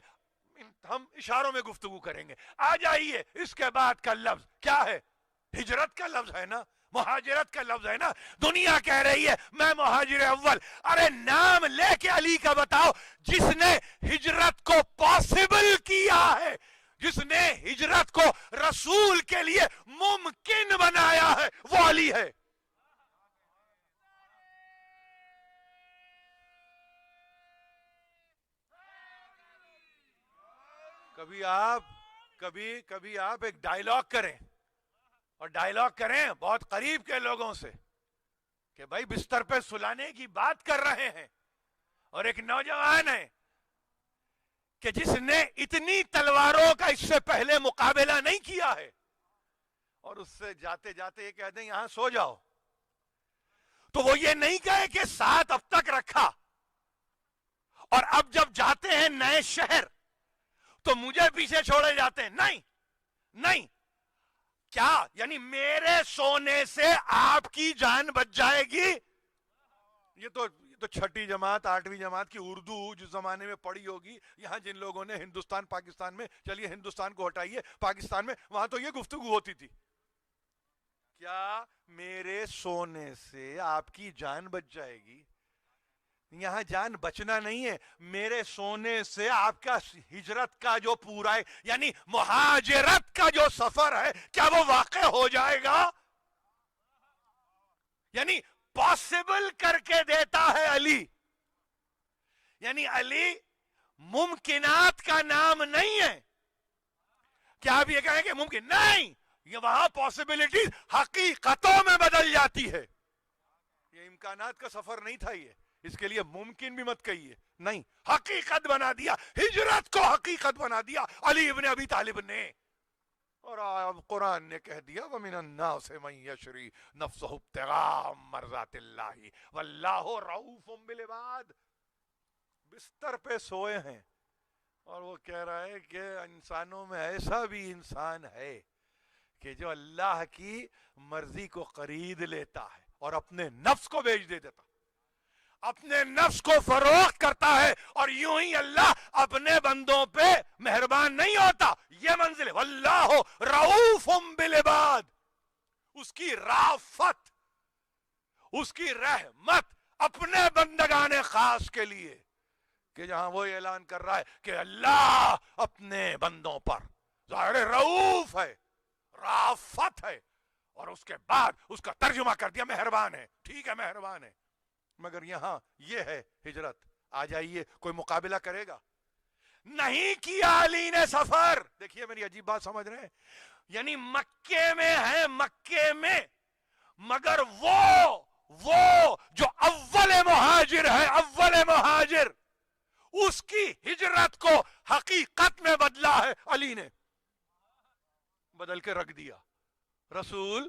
Speaker 2: ہم اشاروں میں گفتگو کریں گے. آ جائیے اس کے بعد کا لفظ کیا ہے؟ ہجرت کا لفظ ہے نا، مہاجرت کا لفظ ہے نا. دنیا کہہ رہی ہے میں مہاجر اول. ارے نام لے کے علی کا بتاؤ جس نے ہجرت کو پاسبل کیا ہے، جس نے ہجرت کو رسول کے لیے ممکن بنایا ہے، وہ علی ہے. کبھی آپ ایک ڈائیلاگ کریں، اور ڈائیلاگ کریں بہت قریب کے لوگوں سے کہ بھائی بستر پہ سلانے کی بات کر رہے ہیں، اور ایک نوجوان ہے کہ جس نے اتنی تلواروں کا اس سے پہلے مقابلہ نہیں کیا ہے، اور اس سے جاتے جاتے یہ کہہ دیں یہاں سو جاؤ، تو وہ یہ نہیں کہے کہ ساتھ اب تک رکھا اور اب جب جاتے ہیں نئے شہر تو مجھے پیچھے چھوڑے جاتے ہیں. نہیں. کیا یعنی میرے سونے سے آپ کی جان بچ جائے گی؟ یہ تو چھٹی جماعت 8ویں جماعت کی اردو جس زمانے میں پڑھی ہوگی. یہاں جن لوگوں نے ہندوستان پاکستان میں، چلیے ہندوستان کو ہٹائیے، پاکستان میں وہاں تو یہ گفتگو ہوتی تھی. کیا میرے سونے سے آپ کی جان بچ جائے گی؟ یہاں جان بچنا نہیں ہے، میرے سونے سے آپ کا ہجرت کا جو پورا ہے یعنی مہاجرت کا جو سفر ہے کیا وہ واقع ہو جائے گا؟ یعنی پاسبل کر کے دیتا ہے علی. یعنی علی ممکنات کا نام نہیں ہے. کیا آپ یہ کہیں کہ ممکن نہیں؟ یہ وہاں پاسبلٹیز حقیقتوں میں بدل جاتی ہے. یہ امکانات کا سفر نہیں تھا، یہ اس کے لیے ممکن بھی مت کہیے. نہیں، حقیقت بنا دیا، ہجرت کو حقیقت بنا دیا علی ابن ابی طالب نے. اور قرآن نے کہہ دیا وَمِنَ النَّاسِ مَن يَشْرِي نَفْسَهُ ابْتِغَاءَ مَرْضَاتِ اللَّهِ وَاللَّهُ رَءُوفٌ بِالْعِبَادِ. بستر پہ سوئے ہیں اور وہ کہہ رہا ہے کہ انسانوں میں ایسا بھی انسان ہے کہ جو اللہ کی مرضی کو خرید لیتا ہے اور اپنے نفس کو بیچ دے دیتا، اپنے نفس کو فروخت کرتا ہے، اور یوں ہی اللہ اپنے بندوں پہ مہربان نہیں ہوتا. یہ منزل واللہ رؤوف بالعباد. اس کی رافت، اس کی رحمت اپنے بندگان خاص کے لیے، کہ جہاں وہ اعلان کر رہا ہے کہ اللہ اپنے بندوں پر ظاہر رؤوف ہے، رافت ہے، اور اس کے بعد اس کا ترجمہ کر دیا مہربان ہے. ٹھیک ہے مہربان ہے، مگر یہاں یہ ہے ہجرت. آ جائیے کوئی مقابلہ کرے گا؟ نہیں کیا علی نے سفر. دیکھیے میری عجیب بات سمجھ رہے ہیں، یعنی مکے میں ہے، مکے میں، مگر وہ جو اول مہاجر ہے، اول مہاجر، اس کی ہجرت کو حقیقت میں بدلا ہے علی نے، بدل کے رکھ دیا. رسول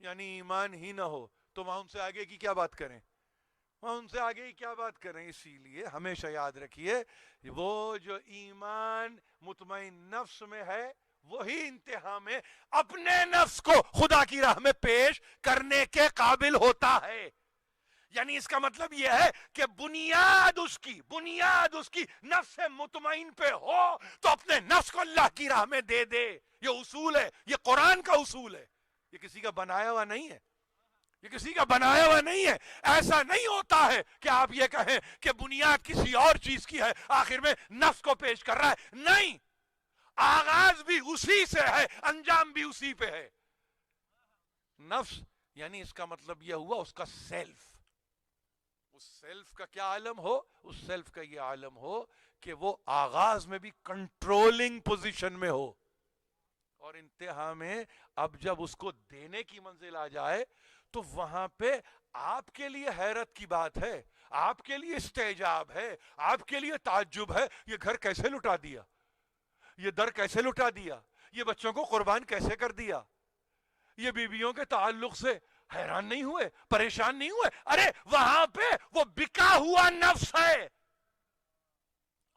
Speaker 2: یعنی ایمان ہی نہ ہو تو وہاں ان سے آگے کی کیا بات کریں؟ وہاں ان سے آگے کی کیا بات کریں؟ اسی لیے ہمیشہ یاد رکھیے وہ جو ایمان مطمئن نفس میں ہے وہی انتہا میں اپنے نفس کو خدا کی راہ میں پیش کرنے کے قابل ہوتا ہے. یعنی اس کا مطلب یہ ہے کہ بنیاد اس کی نفس مطمئن پہ ہو تو اپنے نفس کو اللہ کی راہ میں دے دے. یہ اصول ہے, یہ قرآن کا اصول ہے, یہ کسی کا بنایا ہوا نہیں ہے, یہ کسی کا بنایا ہوا نہیں ہے. ایسا نہیں ہوتا ہے کہ آپ یہ کہیں کہ بنیاد کسی اور چیز کی ہے آخر میں نفس کو پیش کر رہا ہے. نہیں, آغاز بھی اسی سے ہے, انجام بھی اسی پہ ہے. نفس یعنی اس کا مطلب یہ ہوا اس کا سیلف. اس سیلف کا کیا عالم ہو؟ اس سیلف کا یہ عالم ہو کہ وہ آغاز میں بھی کنٹرولنگ پوزیشن میں ہو, اور انتہا میں اب جب اس کو دینے کی منزل آ جائے تو وہاں پہ آپ کے لیے حیرت کی بات ہے, آپ کے لیے استعجاب ہے, آپ کے لیے تعجب ہے. یہ گھر کیسے لٹا دیا, یہ در کیسے لٹا دیا, یہ بچوں کو قربان کیسے کر دیا, یہ بیویوں کے تعلق سے حیران نہیں ہوئے, پریشان نہیں ہوئے؟ ارے وہاں پہ وہ بکا ہوا نفس ہے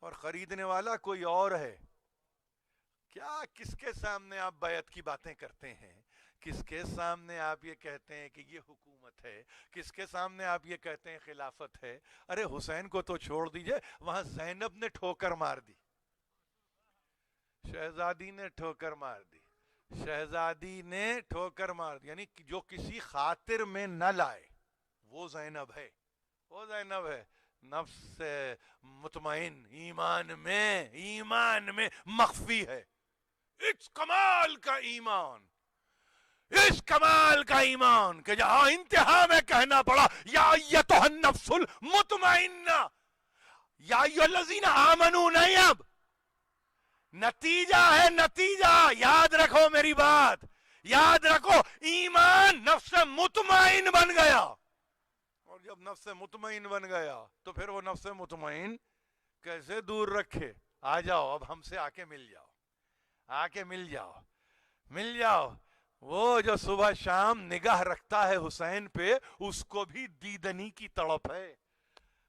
Speaker 2: اور خریدنے والا کوئی اور ہے. کیا کس کے سامنے آپ بیعت کی باتیں کرتے ہیں؟ کس کے سامنے آپ یہ کہتے ہیں کہ یہ حکومت ہے؟ کس کے سامنے آپ یہ کہتے ہیں خلافت ہے؟ ارے حسین کو تو چھوڑ دیجئے, وہاں زینب نے ٹھوکر مار دی, شہزادی نے ٹھوکر مار دی, شہزادی نے ٹھوکر مار دی. یعنی جو کسی خاطر میں نہ لائے وہ زینب ہے, وہ زینب ہے. نفس مطمئن ایمان میں مخفی ہے. اس کمال کا ایمان, اس کمال کا ایمان کہ جہاں انتہا میں کہنا پڑا یا ایتھا النفس المطمئنہ, یا ایھا الذین آمنوا, نہیں, اب نتیجہ ہے, نتیجہ یاد رکھو میری بات, یاد رکھو. ایمان نفس مطمئن بن گیا, اور جب نفس مطمئن بن گیا تو پھر وہ نفس مطمئن کیسے دور رکھے؟ آ جاؤ, اب ہم سے آ کے مل جاؤ, آ کے مل جاؤ, مل جاؤ. وہ جو صبح شام نگاہ رکھتا ہے حسین پہ, اس کو بھی دیدنی کی تڑپ ہے,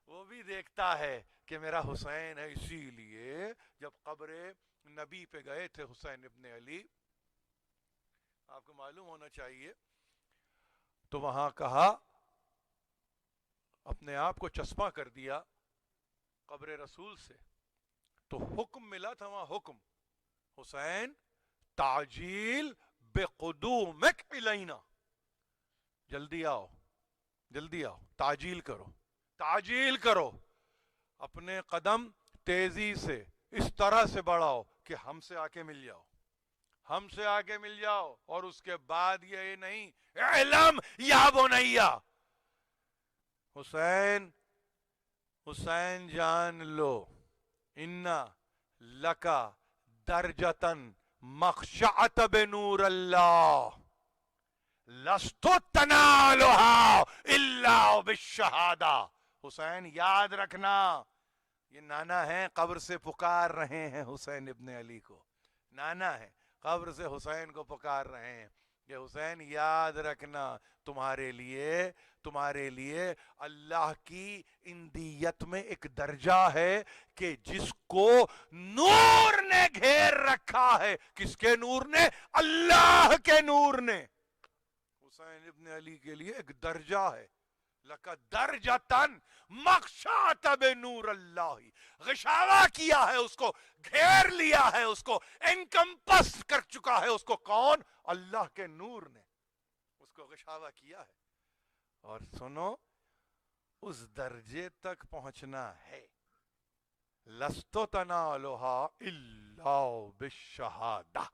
Speaker 2: وہ بھی دیکھتا ہے کہ میرا حسین ہے. اسی لیے جب قبر نبی پہ گئے تھے حسین ابن علی, آپ کو معلوم ہونا چاہیے, تو وہاں کہا, اپنے آپ کو چسپاں کر دیا قبر رسول سے, تو حکم ملا تھا وہاں, حکم حسین تعجیل بقدومک الینا, جلدی آؤ, جلدی آؤ, تعجیل کرو, تعجیل کرو, اپنے قدم تیزی سے اس طرح سے بڑھاؤ کہ ہم سے آ کے مل جاؤ, ہم سے آ کے مل جاؤ. اور اس کے بعد یہ نہیں, اعلم یا بنیا, حسین, حسین جان لو, انا لکا درجتن مخشعت بنور اللہ لست تنالها الا بالشہادہ. حسین یاد رکھنا, یہ نانا ہیں قبر سے پکار رہے ہیں حسین ابن علی کو, نانا ہے قبر سے حسین کو پکار رہے ہیں کہ حسین یاد رکھنا, تمہارے لیے اللہ کی اندیت میں ایک درجہ ہے کہ جس کو نور نے گھیر رکھا ہے. کس کے نور نے؟ اللہ کے نور نے. حسین ابن علی کے لیے ایک درجہ ہے, لَقَدْ دَرْجَةً مَخْشَعَةَ بِنُورِ اللَّهِ, غشاوہ کیا ہے اس کو, گھیر لیا ہے اس کو, انکمپس کر چکا ہے اس کو. کون؟ اللہ کے نور نے اس کو غشاوہ کیا ہے. اور سنو, اس درجے تک پہنچنا ہے, لَسْتُ تَنَالُهَا إِلَّا بِالشَّهَادَةِ,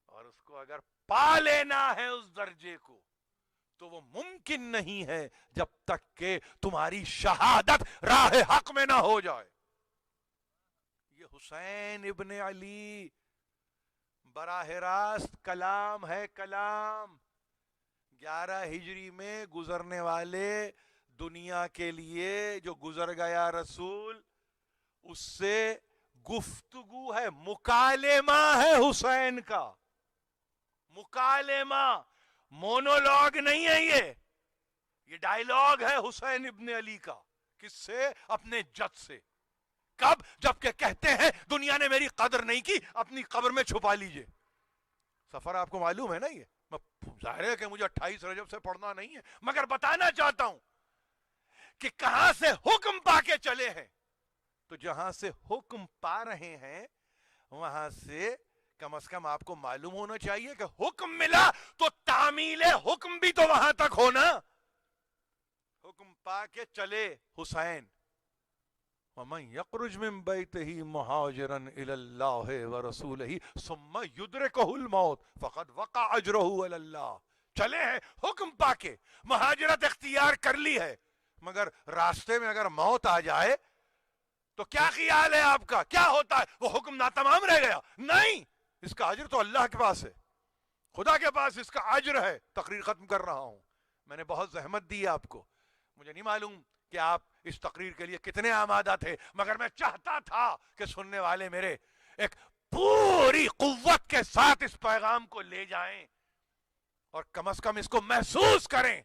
Speaker 2: اور اس کو اگر پا لینا ہے اس درجے کو تو وہ ممکن نہیں ہے جب تک کہ تمہاری شہادت راہ حق میں نہ ہو جائے. یہ حسین ابن علی براہ راست کلام ہے, کلام. 11 ہجری میں گزرنے والے دنیا کے لیے جو گزر گیا رسول, اس سے گفتگو ہے, مکالمہ ہے حسین کا, مکالمہ. مونولوگ نہیں ہے، یہ ڈائیلاگ ہے حسین ابن علی کا. کس سے؟ اپنے جد سے. کب؟ جبکہ کہتے ہیں دنیا نے میری قدر نہیں کی، اپنی قبر میں چھپا لیجئے. سفر آپ کو معلوم ہے نا، یہ میں ظاہر ہے کہ مجھے 28 رجب سے پڑھنا نہیں ہے، مگر بتانا چاہتا ہوں کہ کہاں سے حکم پا کے چلے ہیں. تو جہاں سے حکم پا رہے ہیں وہاں سے کم از کم آپ کو معلوم ہونا چاہیے کہ حکم ملا تو تعمیل حکم بھی تو وہاں تک ہونا. حکم پا کے چلے حسین. وَمَنْ يَخْرُجْ مِنْ بَيْتِهِ مُهَاجِرًا إِلَى اللَّهِ وَرَسُولِهِ ثُمَّ يُدْرِكُهُ الْمَوْتُ فَقَدْ وَقَعَ أَجْرُهُ عَلَى اللَّهِ. چلے ہیں حکم پا کے، مہاجرت اختیار کر لی ہے، مگر راستے میں اگر موت آ جائے تو کیا خیال ہے آپ کا؟ کیا ہوتا ہے؟ وہ حکم ناتمام رہ گیا؟ نہیں، اس کا اجر تو اللہ کے پاس ہے، خدا کے پاس اس کا اجر ہے. تقریر ختم کر رہا ہوں. میں نے بہت زحمت دی آپ کو، مجھے نہیں معلوم کہ آپ اس تقریر کے لیے کتنے آمادہ تھے، مگر میں چاہتا تھا کہ سننے والے میرے ایک پوری قوت کے ساتھ اس پیغام کو لے جائیں اور کم از کم اس کو محسوس کریں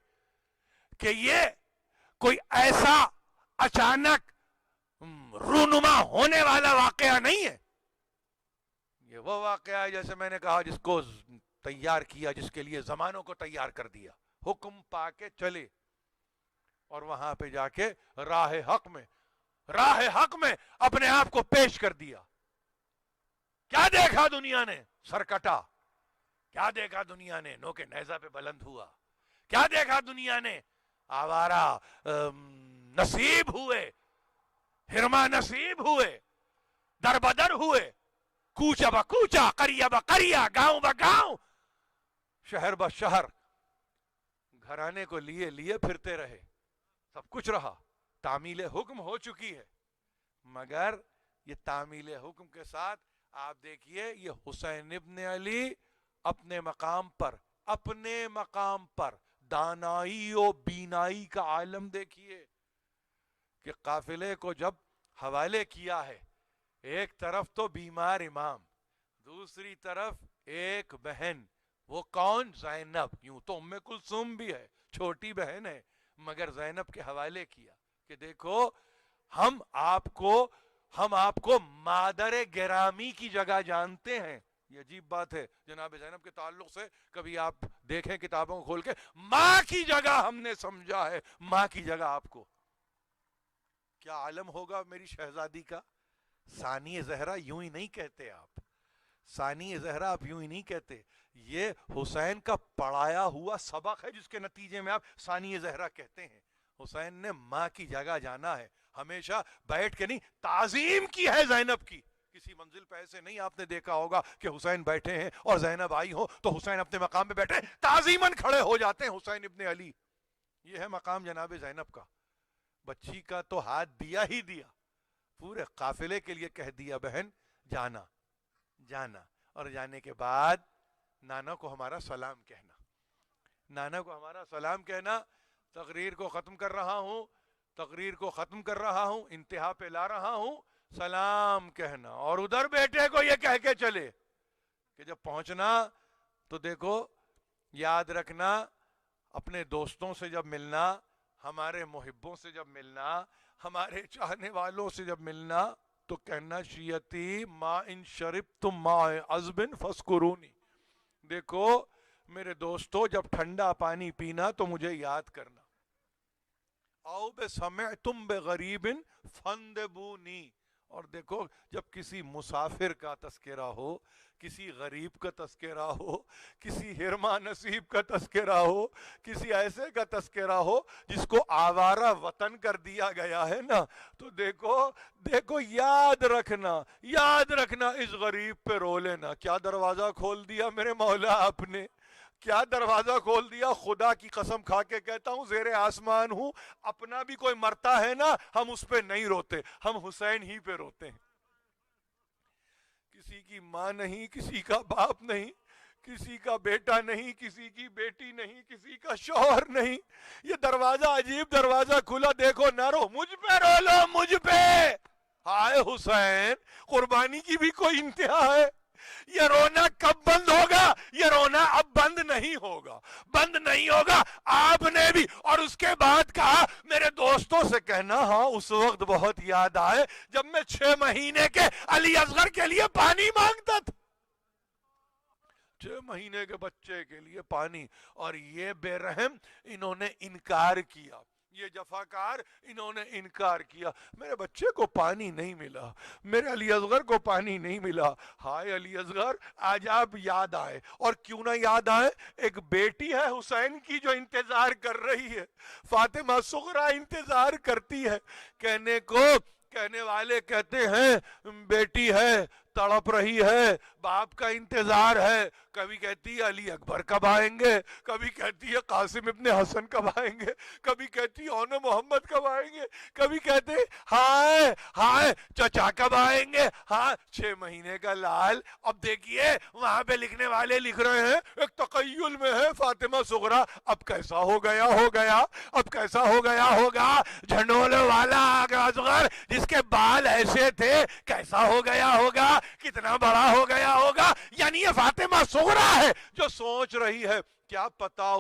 Speaker 2: کہ یہ کوئی ایسا اچانک رونما ہونے والا واقعہ نہیں ہے. یہ وہ واقعہ ہے جیسے میں نے کہا جس کو تیار کیا، جس کے لیے زمانوں کو تیار کر دیا. حکم پا کے چلے اور وہاں پہ جا کے راہ حق میں اپنے آپ کو پیش کر دیا. کیا دیکھا دنیا نے؟ سرکٹا. کیا دیکھا دنیا نے؟ نو کے نیزہ پہ بلند ہوا. کیا دیکھا دنیا نے؟ آوارہ نصیب ہوئے، ہرما نصیب ہوئے، در بدر ہوئے، کوچہ با کوچہ، قریہ با قریہ، گاؤں با گاؤں، شہر با شہر، گھرانے کو لیے پھرتے رہے. سب کچھ رہا. تعمیل حکم ہو چکی ہے، مگر یہ تعمیل حکم کے ساتھ آپ دیکھیے یہ حسین ابن علی اپنے مقام پر دانائی و بینائی کا عالم دیکھیے کہ قافلے کو جب حوالے کیا ہے، ایک طرف تو بیمار امام، دوسری طرف ایک بہن. وہ کون؟ زینب. یوں تو ام کلثوم بھی ہے، چھوٹی بہن ہے، مگر زینب کے حوالے کیا کہ دیکھو ہم آپ کو مادر گرامی کی جگہ جانتے ہیں. یہ عجیب بات ہے جناب زینب کے تعلق سے، کبھی آپ دیکھیں کتابوں کو کھول کے، ماں کی جگہ ہم نے سمجھا ہے، ماں کی جگہ آپ کو. کیا عالم ہوگا میری شہزادی کا. ثانی زہرا یوں ہی نہیں کہتے آپ، ثانی زہرا آپ یوں ہی نہیں کہتے. یہ حسین کا پڑھایا ہوا سبق ہے جس کے نتیجے میں آپ ثانی زہرا کہتے ہیں. حسین نے ماں کی جگہ جانا ہے، ہمیشہ بیٹھ کے نہیں، تعظیم کی ہے زینب کی. کسی منزل پہ ایسے نہیں آپ نے دیکھا ہوگا کہ حسین بیٹھے ہیں اور زینب آئی ہو تو حسین اپنے مقام پہ بیٹھے تعظیماً کھڑے ہو جاتے ہیں حسین ابن علی. یہ ہے مقام جناب زینب کا. بچی کا تو ہاتھ دیا ہی دیا، پورے قافلے کے لیے کہہ دیا بہن جانا. اور جانے کے بعد نانا کو ہمارا سلام کہنا. تقریر کو ختم کر رہا ہوں، انتہا پہ لا رہا ہوں، سلام کہنا. اور ادھر بیٹے کو یہ کہہ کے چلے کہ جب پہنچنا تو دیکھو یاد رکھنا، اپنے دوستوں سے جب ملنا، ہمارے محبوں سے جب ملنا، ہمارے چاہنے والوں سے جب ملنا تو کہنا شیعتی ما ان شربتم ماء عذب فاذکرونی. دیکھو میرے دوستو جب ٹھنڈا پانی پینا تو مجھے یاد کرنا. او بسمعتم بغریب فاندبونی. اور دیکھو جب کسی مسافر کا تذکرہ ہو، کسی غریب کا تذکرہ ہو، کسی ہرما نصیب کا تذکرہ ہو، کسی ایسے کا تذکرہ ہو جس کو آوارہ وطن کر دیا گیا ہے نا، تو دیکھو یاد رکھنا اس غریب پہ رو لینا. کیا دروازہ کھول دیا میرے مولا آپ نے، کیا دروازہ کھول دیا. خدا کی قسم کھا کے کہتا ہوں زیر آسمان ہوں، اپنا بھی کوئی مرتا ہے نا ہم اس پہ نہیں روتے، ہم حسین ہی پہ روتے ہیں. کسی کی ماں نہیں، کسی کا باپ نہیں، کسی کا بیٹا نہیں، کسی کی بیٹی نہیں، کسی کا شوہر نہیں. یہ دروازہ عجیب دروازہ کھلا، دیکھو نہ رو، مجھ پہ رو لو، مجھ پہ. ہائے حسین، قربانی کی بھی کوئی انتہا ہے. یہ رونا کب بند ہوگا؟ یہ رونا اب بند نہیں ہوگا، بند نہیں ہوگا۔ آپ نے بھی، اور اس کے بعد کہا میرے دوستوں سے کہنا ہاں اس وقت بہت یاد آئے جب میں 6 مہینے کے علی اصغر کے لیے پانی مانگتا تھا، 6 مہینے کے بچے کے لیے پانی، اور یہ بے رحم انہوں نے انکار کیا، یہ جفاکار انہوں نے انکار کیا، میرے بچے کو پانی نہیں ملا، میرے علی اصغر کو پانی نہیں ملا۔ ہائے علی اصغر، آج آپ یاد آئے، اور کیوں نہ یاد آئے؟ ایک بیٹی ہے حسین کی جو انتظار کر رہی ہے، فاطمہ صغرا انتظار کرتی ہے، کہنے والے کہتے ہیں بیٹی ہے تڑپ رہی ہے، باپ کا انتظار ہے، کبھی کہتی ہے علی اکبر کب آئیں گے، کبھی کہتی ہے قاسم ابن حسن کب آئیں گے، کبھی کہتی ہے اون محمد کب آئیں گے، کبھی کہتے ہیں ہائے ہائے چچا کب آئیں گے، ہاں 6 مہینے کا لال۔ اب دیکھیے وہاں پہ لکھنے والے لکھ رہے ہیں، ایک تخیل میں ہے فاطمہ صغرا، اب کیسا ہو گیا اب کیسا ہو گیا ہوگا، جھنڈولے والا اصغر جس کے بال ایسے تھے کیسا ہو گیا ہوگا، کتنا بڑا ہو گیا ہوگا۔ یعنی یہ فاطمہ صغرا ہے جو سوچ رہی ہے، کیا پتا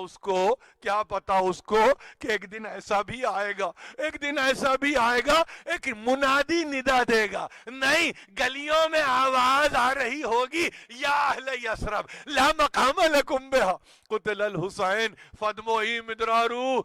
Speaker 2: اس کو کہ ایک دن ایسا بھی آئے گا، ایک دن ایسا بھی آئے گا، ایک منادی ندا دے گا، نہیں گلیوں میں آواز آ رہی ہوگی، یا اہل یثرب لا مقام لکم بہا قتل الحسین فدموئی مدرارو،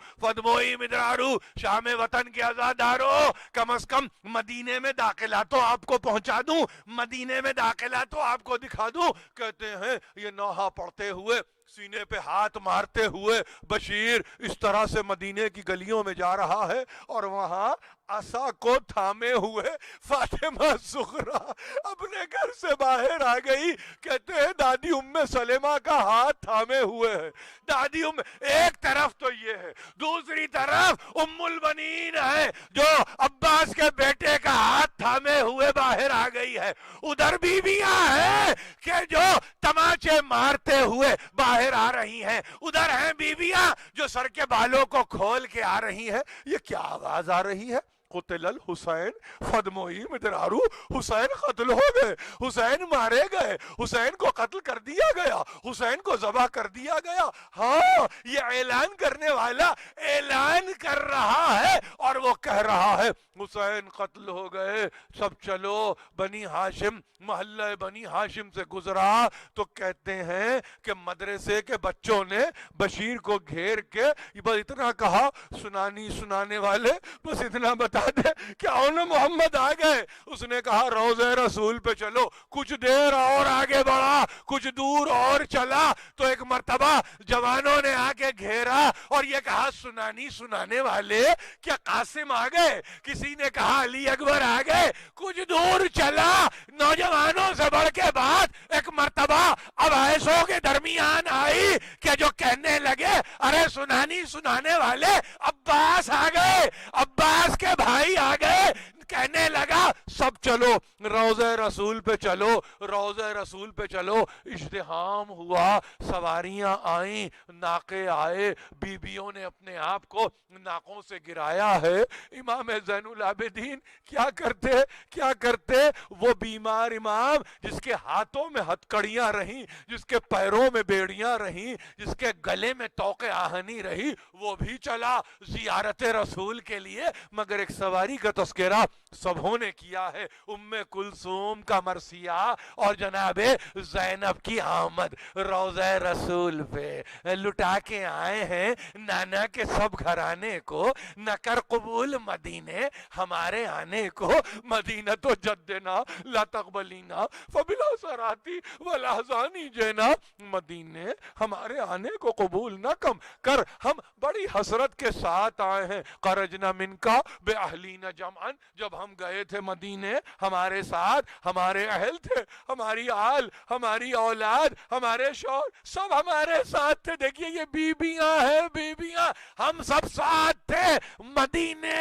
Speaker 2: شام وطن کے آزادارو، کم از کم مدینے میں داخلہ تو آپ کو پہنچا دوں، مدینے میں داخلہ تو آپ کو دکھا دوں۔ کہتے ہیں یہ نوحہ پڑھتے ہوئے، سینے پہ ہاتھ مارتے ہوئے بشیر اس طرح سے مدینے کی گلیوں میں جا رہا ہے، اور وہاں عصا کو تھامے ہوئے فاطمہ صغرا اپنے گھر سے باہر آ گئی۔ کہتے ہیں دادی ام سلمہ کا ہاتھ تھامے ہوئے ہے، دادی ایک طرف تو یہ ہے، دوسری طرف ام البنین ہے جو عباس کے بیٹے کا ہاتھ تھامے ہوئے باہر آ گئی ہے، ادھر بیویاں ہیں کہ جو تماچے مارتے ہوئے باہر آ رہی ہیں، ادھر ہیں بیویاں جو سر کے بالوں کو کھول کے آ رہی ہیں۔ یہ کیا آواز آ رہی ہے؟ قتل الحسین فدموئی مدرارو، حسین قتل ہو گئے، حسین مارے گئے، حسین کو قتل کر دیا گیا، حسین کو ذبح کر دیا گیا۔ ہاں یہ اعلان کرنے والا اعلان کر رہا ہے، اور وہ کہہ رہا ہے حسین قتل ہو گئے، سب چلو بنی ہاشم، محلہ بنی ہاشم سے گزرا تو کہتے ہیں کہ مدرسے کے بچوں نے بشیر کو گھیر کے بس اتنا کہا، سنانے والے بس اتنا بتا دے کہ اون محمد آ گئے۔ اس نے کہا روضہ رسول پہ چلو، کچھ دیر اور آگے بڑھا، کچھ دور اور چلا تو ایک مرتبہ جوانوں نے آ کے گھیرا اور یہ کہا سنانے والے کیا قاسم آ گئے؟ کسی نے کہا علی اکبر آ گئے۔ کچھ دور چلا، نوجوانوں سے بڑھ کے بات ایک مرتبہ اب ایسوں کے درمیان آئی کہ جو کہنے لگے ارے سنانے والے عباس آ گئے، عباس کے بھائی آ گئے۔ کہنے لگا سب چلو روضہ رسول پہ چلو، روضہ رسول پہ چلو۔ اجتحام ہوا، سواریاں آئیں، ناقے آئے، بیویوں نے اپنے آپ کو ناقوں سے گرایا ہے۔ امام زین العابدین کیا کرتے وہ بیمار امام جس کے ہاتھوں میں ہتکڑیاں رہیں، جس کے پیروں میں بیڑیاں رہیں، جس کے گلے میں توق آہنی رہی، وہ بھی چلا زیارت رسول کے لیے، مگر ایک سواری کا تذکرہ سبوں نے کیا ہے، ام کلثوم کا مرثیہ اور جناب زینب کی آمد روضہ رسول پہ لٹا کے آئے ہیں نانا کے سب گھرانے کو، نہ کر قبول مدینے ہمارے آنے کو، مدینہ تو جدنا لا تقبلینا فبلا سراتی والاحزانی جینا، مدینے ہمارے آنے کو قبول نہ کم کر، ہم بڑی حسرت کے ساتھ آئے ہیں۔ خرجنا منکا بے اہلین جمعن، جب ہم گئے تھے مدینے ہمارے ساتھ ہمارے اہل تھے، ہماری آل، ہماری اولاد، ہمارے شوہر سب ہمارے ساتھ تھے۔ دیکھیے یہ بیویاں ہیں، بیویاں ہم سب ساتھ تھے مدینے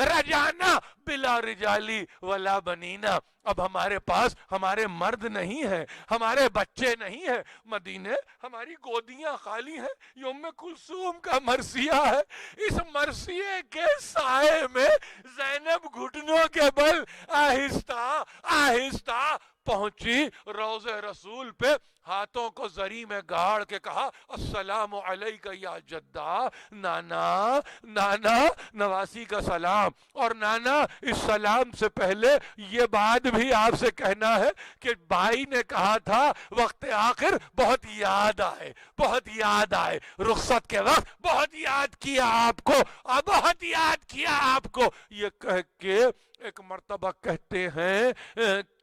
Speaker 2: رجانا بلا رجالی ولا بنینا، اب ہمارے پاس ہمارے مرد نہیں ہیں، ہمارے بچے نہیں ہیں، مدینے ہماری گودیاں خالی ہیں۔ یہ ام کلثوم کا مرثیہ ہے، اس مرثیے کے سائے میں زینب گھٹنوں کے بل آہستہ آہستہ پہنچی روضے رسول پہ، ہاتھوں کو زری میں گاڑ کے کہا السلام علیکہ یا جدہ، نانا نانا نواسی کا سلام. اور نانا اس سلام سے پہلے یہ بات بھی آپ سے کہنا ہے کہ بھائی نے کہا تھا وقت آخر بہت یاد آئے، بہت یاد آئے، رخصت کے وقت بہت یاد کیا آپ کو، بہت یاد کیا آپ کو. یہ کہہ کے ایک مرتبہ کہتے ہیں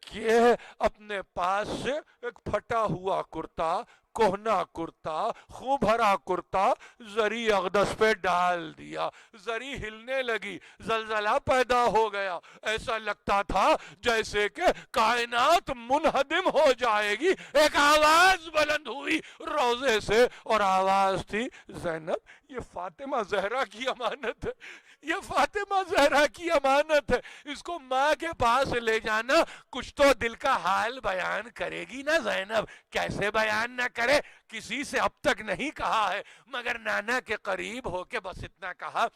Speaker 2: کہ اپنے پاس سے ایک پھٹا ہوا کرتا، کوہنا کرتا، خون بھرا کرتا زری اقدس پہ ڈال دیا. زری ہلنے لگی، زلزلہ پیدا ہو گیا، ایسا لگتا تھا جیسے کہ کائنات منہدم ہو جائے گی. ایک آواز بلند ہوئی روزے سے، اور آواز تھی زینب یہ فاطمہ زہرا کی امانت ہے، یہ فاطمہ زہرا کی امانت ہے، اس کو ماں کے پاس لے جانا. کچھ تو دل کا حال بیان کرے گی نا زینب، کیسے بیان نہ کرے، کسی سے اب تک نہیں کہا ہے مگر نانا کے قریب ہو کے بس اتنا کہا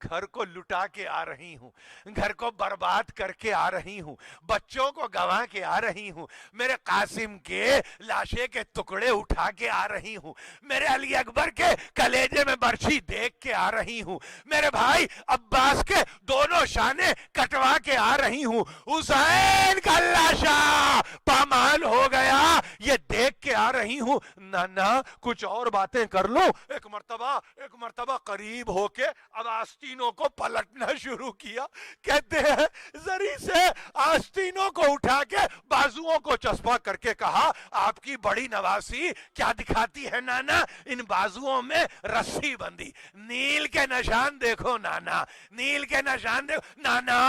Speaker 2: گھر کو لٹا کے آ رہی ہوں، گھر کو برباد کر کے آ رہی ہوں، بچوں کو گنوا کے آ رہی ہوں، میرے قاسم کے لاشے کے ٹکڑے اٹھا کے آ رہی ہوں، میرے علی اکبر کے کلیجے میں برچھی دیکھ کے آ رہی ہوں، میرے بھائی عباس کے دونوں شانے کٹوا کے آ رہی ہوں، حسین کا لاشا پامال ہو گیا یہ دیکھ کے آ رہی ہوں. نانا کچھ اور باتیں کر لو. ایک مرتبہ قریب ہو کے اب آستینوں کو پلٹنا شروع کیا. کہتے ہیں زری سے آستینوں کو اٹھا کے بازوؤں کو چسپا کر کے کہا آپ کی بڑی نواسی کیا دکھاتی ہے نانا، ان بازوؤں میں رسی بندی، نیل کے نشان دیکھو نانا، نیل کے نشان دیکھو نانا.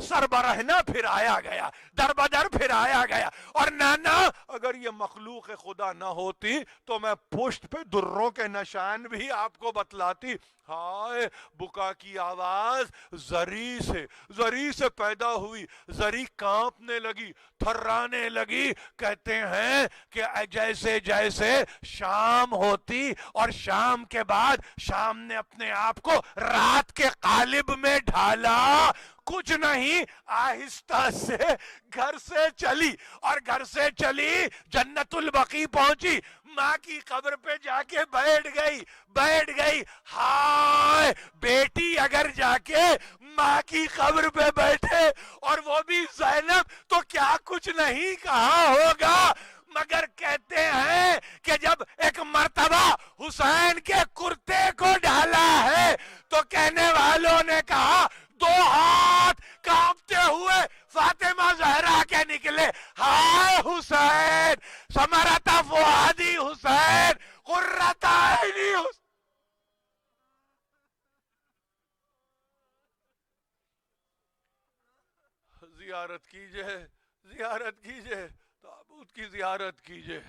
Speaker 2: سر برہنہ پھر آیا گیا، در بدر پھر آیا گیا. اور نانا اگر یہ مخلوق خدا نہ ہوتی تو میں پشت پہ دروں کے نشان بھی آپ کو بتلاتی. ہائے بکا کی آواز زری سے پیدا ہوئی، زری کانپنے لگی، تھرانے لگی. کہتے ہیں کہ جیسے جیسے شام ہوتی اور شام کے بعد شام نے اپنے آپ کو رات کے قالب میں ڈھالا، کچھ نہیں آہستہ سے گھر سے چلی، اور گھر سے چلی جنت البقیع پہنچی، ماں کی قبر پہ جا کے بیٹھ گئی. ہائے بیٹی اگر جا کے ماں کی قبر پہ بیٹھے اور وہ بھی زینب تو کیا کچھ نہیں کہا ہوگا. مگر کہتے ہیں کہ جب ایک مرتبہ حسین کے کرتے کو ڈالا ہے تو کہنے والوں نے کہا دو ہاتھ کانپتے ہوئے فاطمہ زہرا کے نکلے. ہائے حسین، ثمرۃ فؤادی حسین، قرۃ عینی حسین. زیارت کیجئے، تابوت کی زیارت کیجئے.